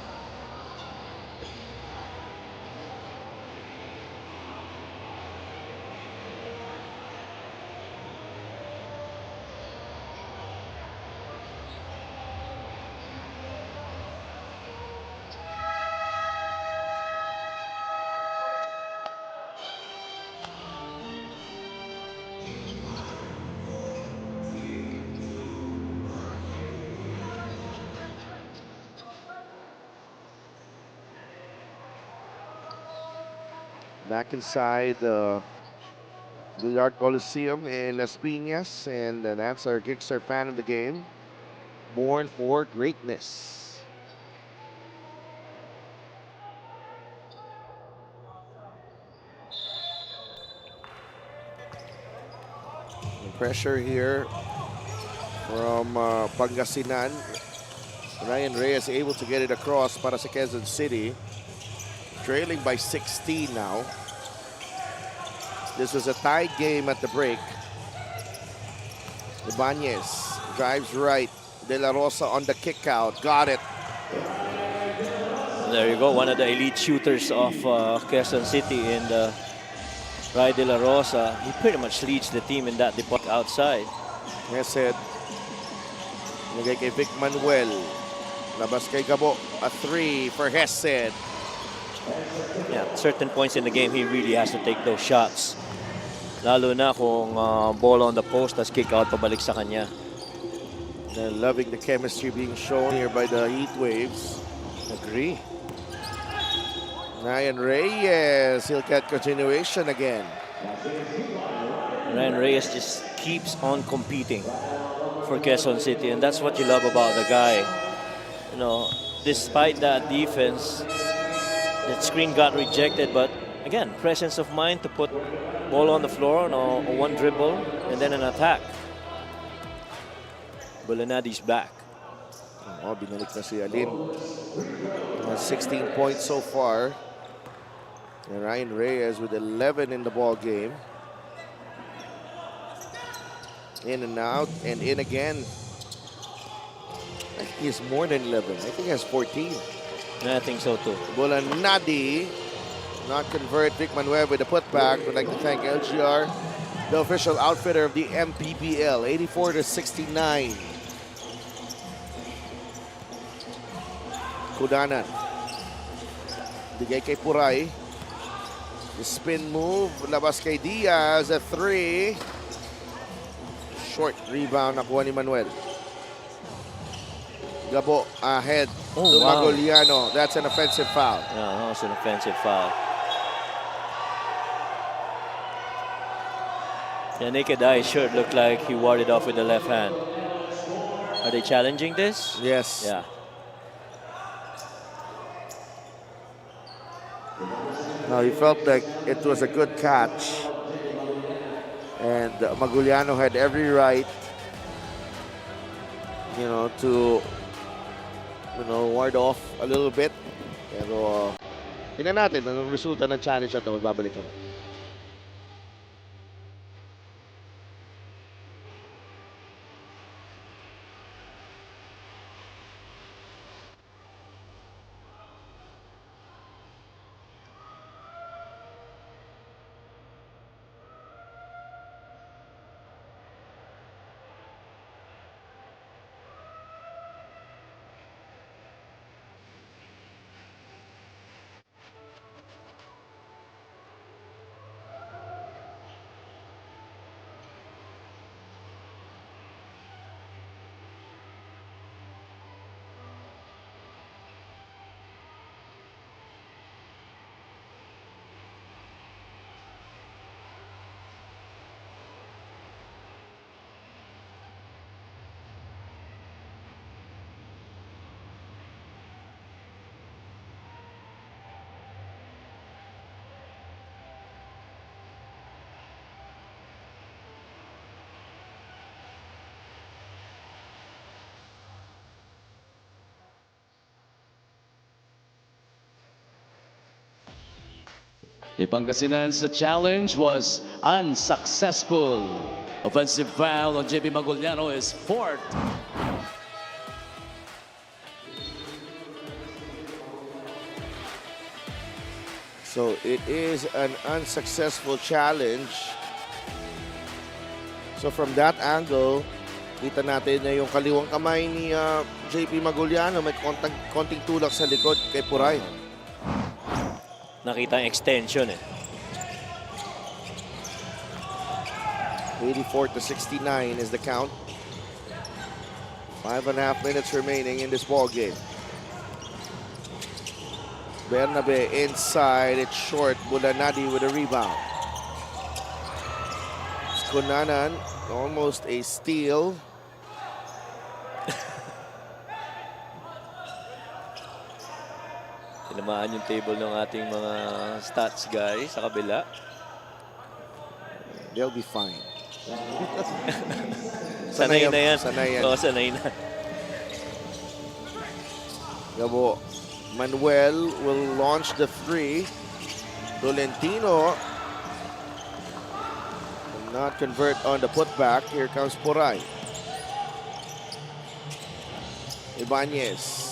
Back inside the Villar Coliseum in Las Piñas, and that's our Kickstar fan of the game. Born for greatness. The pressure here from Pangasinan. Ryan Reyes able to get it across para sa Quezon City. Trailing by 16 now. This was a tied game at the break. Ibanez drives right. De La Rosa on the kick out. Got it. There you go, one of the elite shooters of Quezon City in the Ray De La Rosa. He pretty much leads the team in that department outside. Hesed. Nagay kay Vic Manuel. Labas kay Gabo. A 3 for Hesed. Yeah, at certain points in the game, he really has to take those shots. Lalo na kung ball on the post, tas kick out pabalik sa kanya. They're loving the chemistry being shown here by the Heatwaves. Agree. Ryan Reyes, he'll get continuation again. Ryan Reyes just keeps on competing for Quezon City, and that's what you love about the guy. You know, despite that defense, that screen got rejected, but again, presence of mind to put ball on the floor on one dribble and then an attack. Bulanadi's back. Oh, binalik na si Alin. 16 points so far. And Ryan Reyes with 11 in the ball game. In and out, and in again. I think he has more than 11. I think he has 14. I think so too. Bulanadi not convert. Vic Manuel with the putback. Would like to thank LGR, the official outfitter of the MPBL. 84-69. Kudanan. Bigay kay Puray. The spin move. Labas kay Diaz. A 3. Short rebound nakuha ni Manuel. Gabo ahead to wow. Maguliano. That's an offensive foul. Yeah, that's an offensive foul. Yeah, naked eye shirt looked like he warded off with the left hand. Are they challenging this? Yes. Yeah. No, he felt like it was a good catch. And Maguliano had every right, to, ward off a little bit. Pero, tingnan natin ang resulta ng challenge na ito. Magbabalik kami. Pangasinan's challenge was unsuccessful. Offensive foul on JP Maguliano is fourth. So it is an unsuccessful challenge. So from that angle, kita natin na yung kaliwang kamay ni JP Maguliano may konting tulak sa likod kay Puray. Nakita ang extension eh. 84-69 is the count. 5.5 minutes remaining in this ball game. Bernabe inside, it's short. Bulanadi with a rebound. Kunanan, almost a steal. Tinamaan yung table ng ating mga stats guys sa kabila. They'll be fine. Sanay na yan. Sanay yan. Oo, sanay na. Gabo, Manuel will launch the 3. Tolentino will not convert on the putback. Here comes Puray. Ibanez.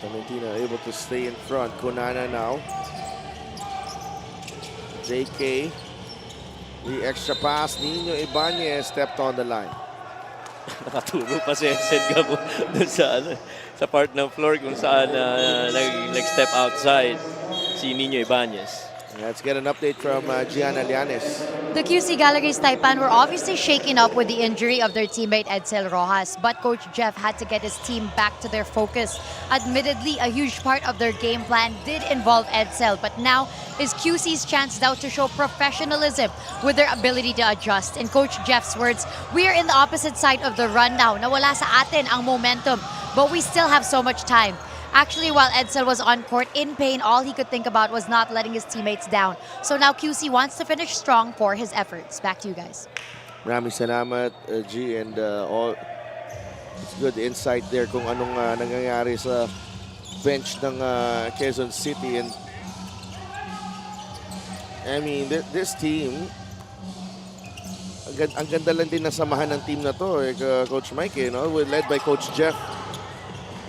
Tolentino able to stay in front. Kunana now. JK. The extra pass. Nino Ibanez stepped on the line. Nakaturo pa si Ed Gabo dun sa part ng floor kung saan nag-step outside si Nino Ibanez. Let's get an update from Gianna Llanes. The QC Galleries Taipan were obviously shaken up with the injury of their teammate Edsel Rojas, but Coach Jeff had to get his team back to their focus. Admittedly, a huge part of their game plan did involve Edsel, but now is QC's chance now to show professionalism with their ability to adjust. In Coach Jeff's words, we are in the opposite side of the run now. Nawala sa atin ang momentum, but we still have so much time. Actually, while Edsel was on court in pain, all he could think about was not letting his teammates down. So now QC wants to finish strong for his efforts. Back to you guys. Maraming salamat, G, and all. It's good insight there kung anong nangyayari sa bench ng Quezon City. And I mean, this team, ang ganda lang din ng samahan ng team na to, Coach Mike, led by Coach Jeff.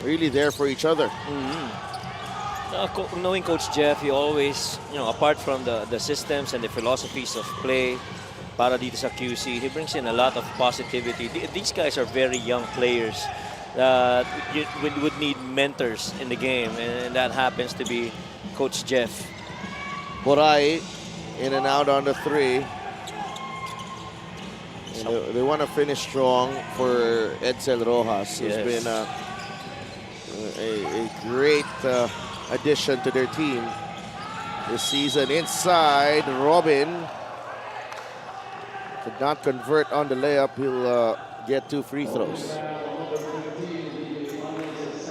Really there for each other. Knowing Coach Jeff, he always, apart from the systems and the philosophies of play, para dito sa QC, he brings in a lot of positivity. These guys are very young players that would need mentors in the game, and that happens to be Coach Jeff. Boray, in and out on the 3. They want to finish strong for Edsel Rojas, who's been a great addition to their team this season. Inside, Robin could not convert on the layup. He'll get 2 free throws.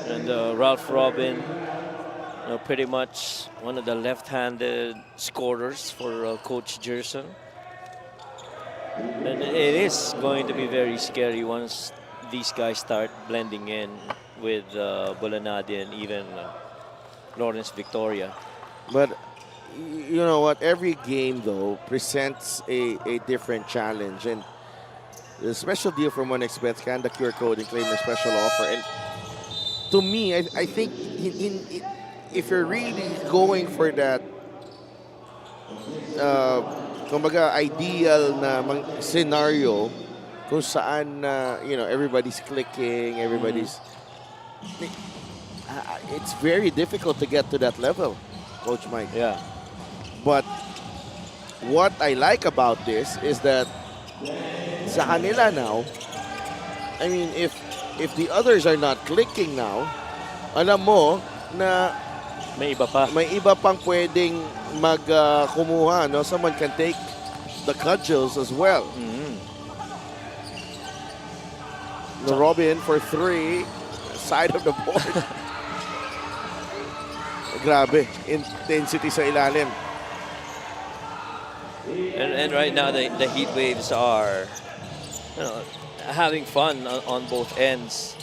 And Ralph Robin, pretty much one of the left-handed scorers for Coach Gerson. And it is going to be very scary once these guys start blending in with Bulanadi and even Lawrence Victoria. But you know what? Every game, though, presents a different challenge. And the special deal from 1xBet, scan the QR code and claim your special offer. And to me, I think if you're really going for that kumbaga ideal na scenario kung saan everybody's clicking, everybody's it's very difficult to get to that level, Coach Mike. Yeah. But what I like about this is that sa kanila now, I mean, if the others are not clicking now, alam mo na may iba pa. May iba pang pwedeng kumuha, no? Someone can take the cudgels as well. Robin for 3, side of the board. Grabe, intensity sa ilalim. And right now the Heatwaves are having fun on both ends.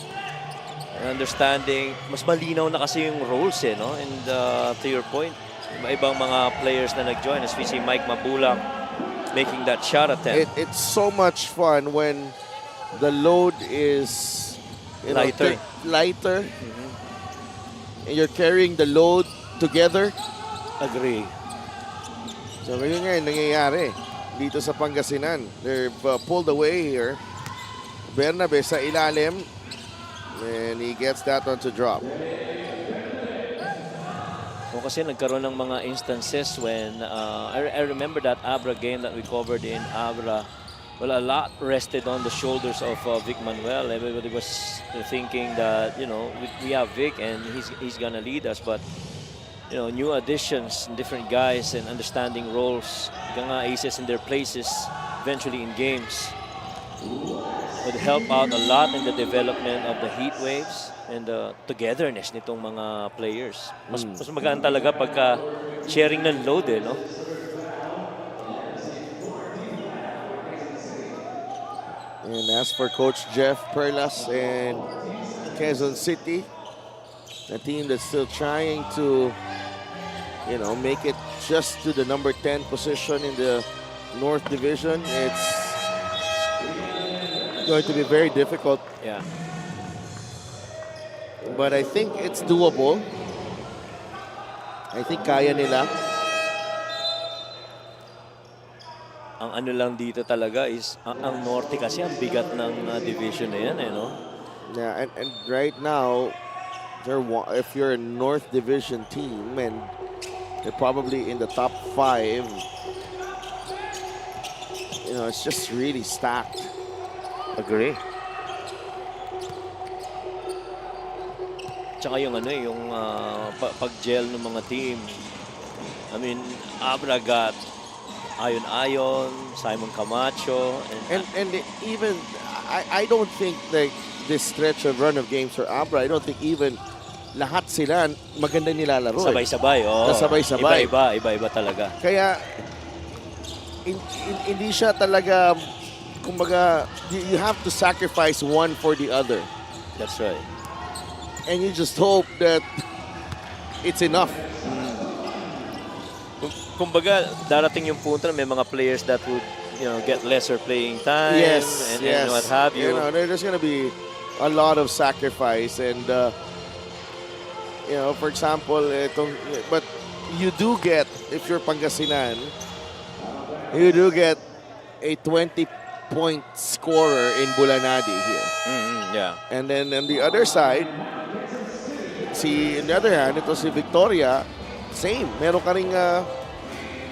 Understanding, mas malinaw na kasi yung roles no? And to your point, ibang mga players na nag-join, as we see Mike Mabulang making that shot attempt. It's so much fun when the load is lighter. And you're carrying the load together. Agree. So ngayon nga yung nangyayari dito sa Pangasinan. They've pulled away here. Bernabe sa ilalim. And he gets that one to drop. Kasi nagkaroon ng mga instances when I remember that Abra game that we covered in Abra. Well, a lot rested on the shoulders of Vic Manuel. Everybody was thinking that we have Vic and he's gonna lead us, but new additions, different guys, and understanding roles, mga aces in their places, eventually in games, would help out a lot in the development of the Heatwaves and the togetherness nitong mga players. Mas magaan talaga pagka sharing ng load no? And as for Coach Jeff Perlas and Quezon City, a team that's still trying to, make it just to the number 10 position in the North Division. It's going to be very difficult. Yeah. But I think it's doable. I think kaya nila. Ang ano lang dito talaga is ang Norte kasi ang bigat ng division na yan no? Yeah, and right now, if you're a North Division team and they're probably in the top 5, it's just really stacked. Agree. Tsaka yung pag-gel ng mga team. I mean, Abra got Ayon, Simon Camacho. And even, I don't think that this stretch of run of games for Abra, I don't think even lahat sila maganda nilalaro. Sabay-sabay, Sabay-sabay. Iba-iba talaga. Kaya, hindi siya talaga, kumbaga, you have to sacrifice one for the other. That's right. And you just hope that it's enough. Kumbaga, darating yung punto na may mga players that would get lesser playing time Yes, and, yes. and what have you. There's going to be a lot of sacrifice. And, for example, but you do get, if you're Pangasinan, you do get a 20-point scorer in Bulanadi here. Yeah. And then on the other side, on the other hand, ito si Victoria, same. Meron ka ring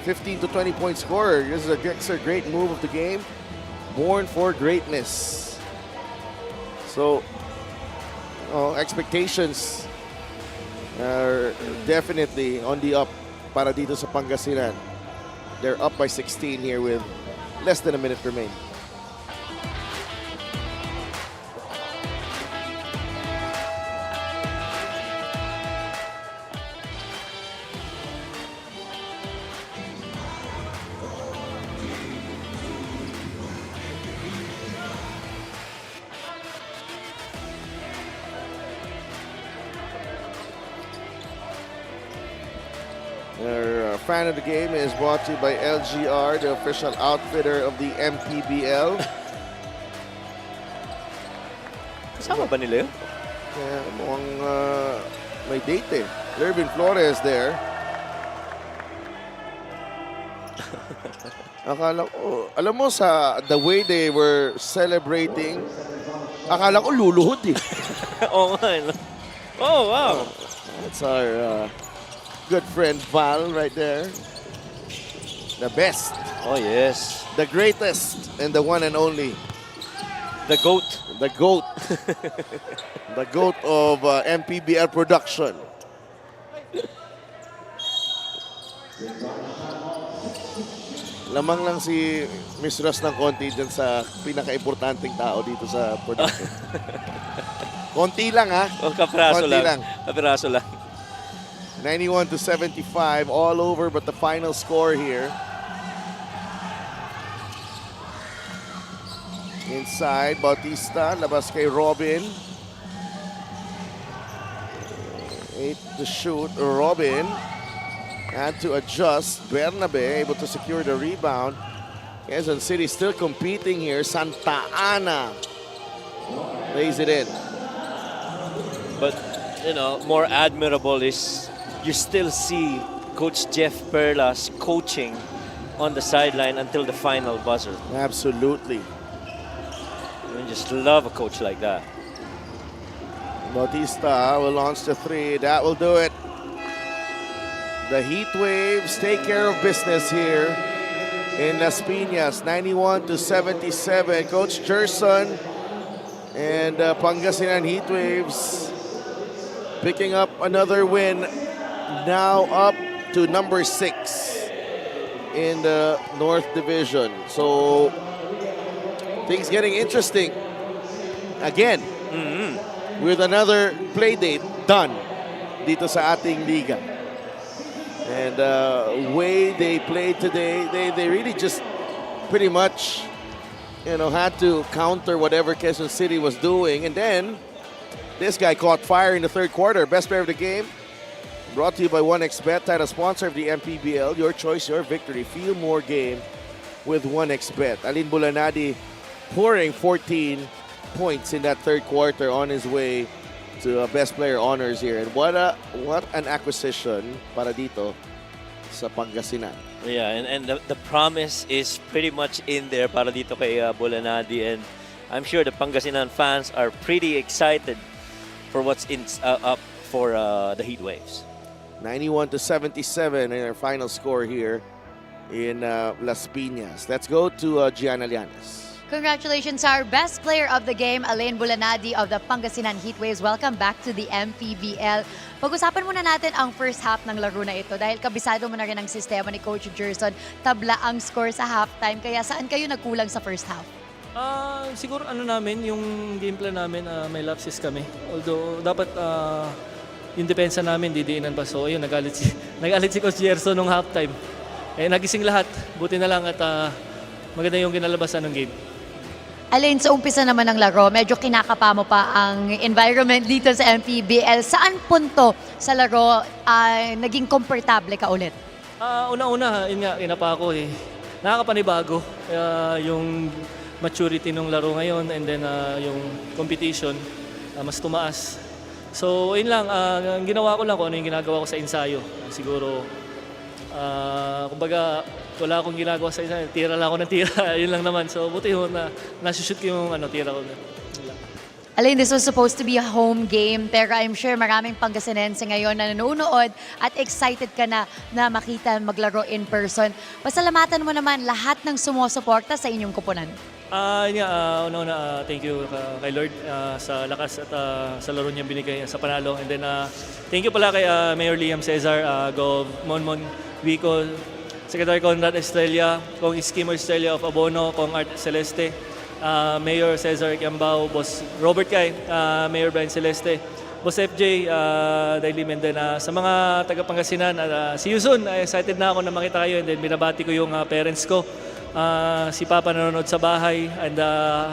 15 to 20 point scorer. This is a great move of the game. Born for greatness. So, expectations are definitely on the up para dito sa Pangasinan. They're up by 16 here with less than a minute remain. Our fan of the game is brought to you by LGR, the official outfitter of the MPBL. Kasama ba nila yun? Kaya mukhang may date eh. Lervin Flores there. Akala ko, alam mo sa the way they were celebrating, akala ko luluhod eh. Oo nga. Oh, wow. That's our good friend Val right there. The best, Oh, yes. the greatest, and the one and only. The GOAT. The GOAT. The GOAT of MPBL production. Lamang lang si Miss Ross ng konti dyan sa pinaka-importanting tao dito sa production. Konti lang ha. Oh, kapiraso Konti lang. lang. Kapiraso lang. 91 to 75, all over but the final score here. Inside, Bautista, labas kay Robin. 8 to shoot, Robin. Had to adjust, Bernabe able to secure the rebound. Quezon City still competing here. Santa Ana lays it in. But, more admirable is you still see Coach Jeff Perlas coaching on the sideline until the final buzzer. Absolutely. I just love a coach like that. Bautista will launch the three. That will do it. The Heatwaves take care of business here in Las Piñas. 91 to 77. Coach Gerson and Pangasinan Heatwaves picking up another win. Now up to number 6 in the North Division. So things getting interesting again with another play date done dito sa ating liga. And way they played today, they really just pretty much had to counter whatever Quezon City was doing. And then this guy caught fire in the third quarter. Best player of the game. Brought to you by 1xBet, title sponsor of the MPBL. Your choice, your victory. Feel more game with 1xBet. Alin Bulanadi pouring 14 points in that third quarter on his way to best player honors here. And what an acquisition para dito sa Pangasinan. Yeah, and the promise is pretty much in there para dito kay Bulanadi. And I'm sure the Pangasinan fans are pretty excited for what's up for the Heatwaves. 91 to 77 in our final score here in Las Piñas. Let's go to Gianna Llanes. Congratulations to our best player of the game, Alain Bulanadi of the Pangasinan Heatwaves. Welcome back to the MPBL. Pag-usapan muna natin ang first half ng laro na ito dahil kabisado mo na rin ang sistema ni Coach Gerson. Tabla ang score sa halftime. Kaya saan kayo nagkulang sa first half? Siguro namin, yung game plan namin, may lapses kami. Although dapat yung depensa namin didiinan pa. So ayun, nagalit si Coach Gerson nung halftime. Nagising lahat. Buti na lang at maganda yung kinalabasan ng game. Alain, sa umpisa naman ng laro, medyo kinakapa mo pa ang environment dito sa MPBL. Saan punto sa laro naging komportable ka ulit? Una-una, yun nga, inapa ako nakakapanibago yung maturity ng laro ngayon and then yung competition mas tumaas. So, yun lang, ang ginawa ko lang kung ano yung ginagawa ko sa ensayo. Siguro, kumbaga, wala akong ginagawa sa ensayo, tira lang ako ng tira, yun lang naman. So, buti yun na nasushoot ko yung tira ko. Yun lang. Alain, this was supposed to be a home game, pero I'm sure maraming Pangasinense ngayon na nanonood at excited ka na makita maglaro in person. Pasalamatan mo naman lahat ng sumusuporta sa inyong kupunan. Una-una, thank you kay Lord sa lakas at sa laro niya binigay sa panalo. And then, thank you pala kay Mayor Liam Cesar, Gov. Monmon Vico, Secretary Conrad Estrella, Kong Iskimo Estrella of Abono, Kong Art Celeste, Mayor Cesar Kiambao, Boss Robert Kay, Mayor Brian Celeste, Boss FJ, Daily Mendena, sa mga taga Pangasinan, see you soon. Excited na ako na makita kayo and then binabati ko yung parents ko. Si Papa nanonood sa bahay and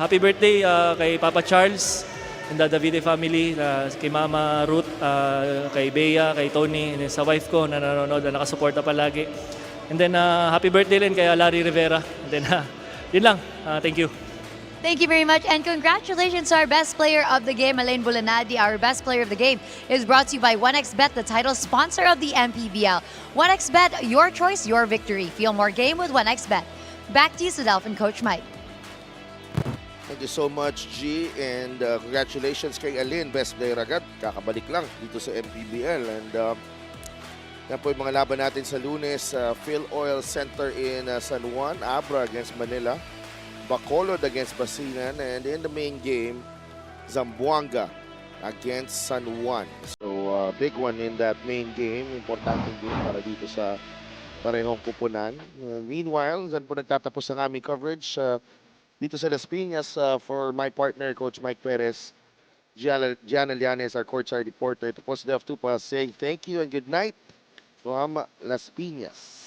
happy birthday kay Papa Charles and the Davide family, kay Mama Ruth, kay Bea, kay Tony, and then sa wife ko na nanonood na nakasuporta palagi. And then happy birthday rin kay Larry Rivera. And then yun lang. Thank you. Thank you very much and congratulations to our best player of the game, Alain Bulanadi. Our best player of the game is brought to you by 1xBet, the title sponsor of the MPBL. 1xBet, your choice, your victory. Feel more game with 1xBet. Back to you, Sudolph and Coach Mike. Thank you so much, G. And congratulations kay Alin, best player agad. Kakabalik lang dito sa MPBL. And yan po yung mga laban natin sa Lunes. Phil Oil Center in San Juan, Abra against Manila, Bacolod against Basinan, and in the main game, Zamboanga against San Juan. So, big one in that main game. Importanteng game para dito sa parehong kupunan. Meanwhile, dyan po nagtatapos ang aming coverage dito sa Las Piñas for my partner, Coach Mike Perez. Gian Alianes, our courtside reporter. Tapos Def Tupa saying thank you and good night from Las Piñas.